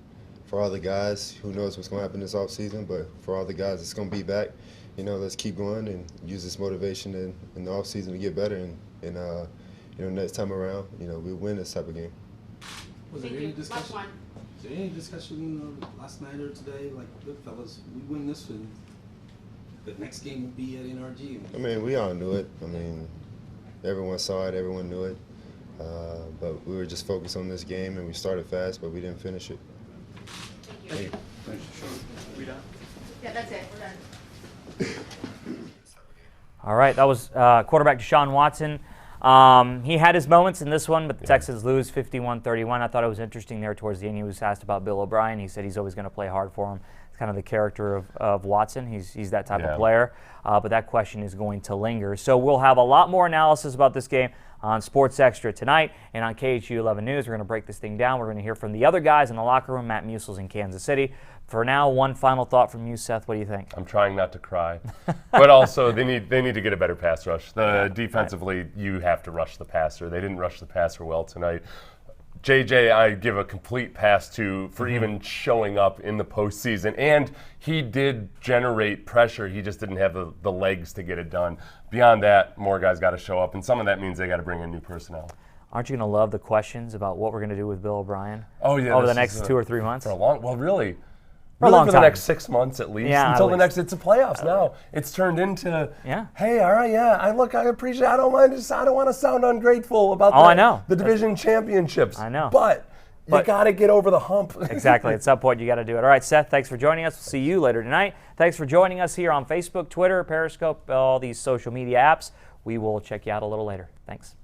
for all the guys, who knows what's going to happen this offseason, but for all the guys that's going to be back, let's keep going and use this motivation in the offseason to get better, and next time around, we win this type of game. Was there any discussion? Was there any discussion last night or today, like, look, fellas, we win this one, the next game will be at NRG? I mean, we all knew it. I mean, everyone saw it, everyone knew it. But we were just focused on this game, and we started fast, but we didn't finish it. Thank you. Thanks, Sean. We done? Yeah, that's it. We're done. All right, that was quarterback Deshaun Watson. He had his moments in this one, but the Texans lose 51-31. I thought it was interesting there towards the end. He was asked about Bill O'Brien. He said he's always going to play hard for him. It's kind of the character of Watson. He's that type of player. But that question is going to linger. So we'll have a lot more analysis about this game on Sports Extra tonight and on KHOU 11 News. We're going to break this thing down. We're going to hear from the other guys in the locker room. Matt Musil's in Kansas City. For now, one final thought from you, Seth. What do you think? I'm trying not to cry. But also, they need to get a better pass rush. Defensively, you have to rush the passer. They didn't rush the passer well tonight. JJ, I give a complete pass to for even showing up in the postseason. And he did generate pressure. He just didn't have the legs to get it done. Beyond that, more guys got to show up. And some of that means they got to bring in new personnel. Aren't you going to love the questions about what we're going to do with Bill O'Brien? Oh, yeah. Over the next 2 or 3 months? For a long, well, really. For a long time. For the next 6 months at least. Yeah, until the next, it's a playoffs now. It's turned into, hey, all right, I appreciate, I don't want to sound ungrateful about the division championships. I know. But you got to get over the hump. Exactly. At some point, you got to do it. All right, Seth, thanks for joining us. We'll see you later tonight. Thanks for joining us here on Facebook, Twitter, Periscope, all these social media apps. We will check you out a little later. Thanks.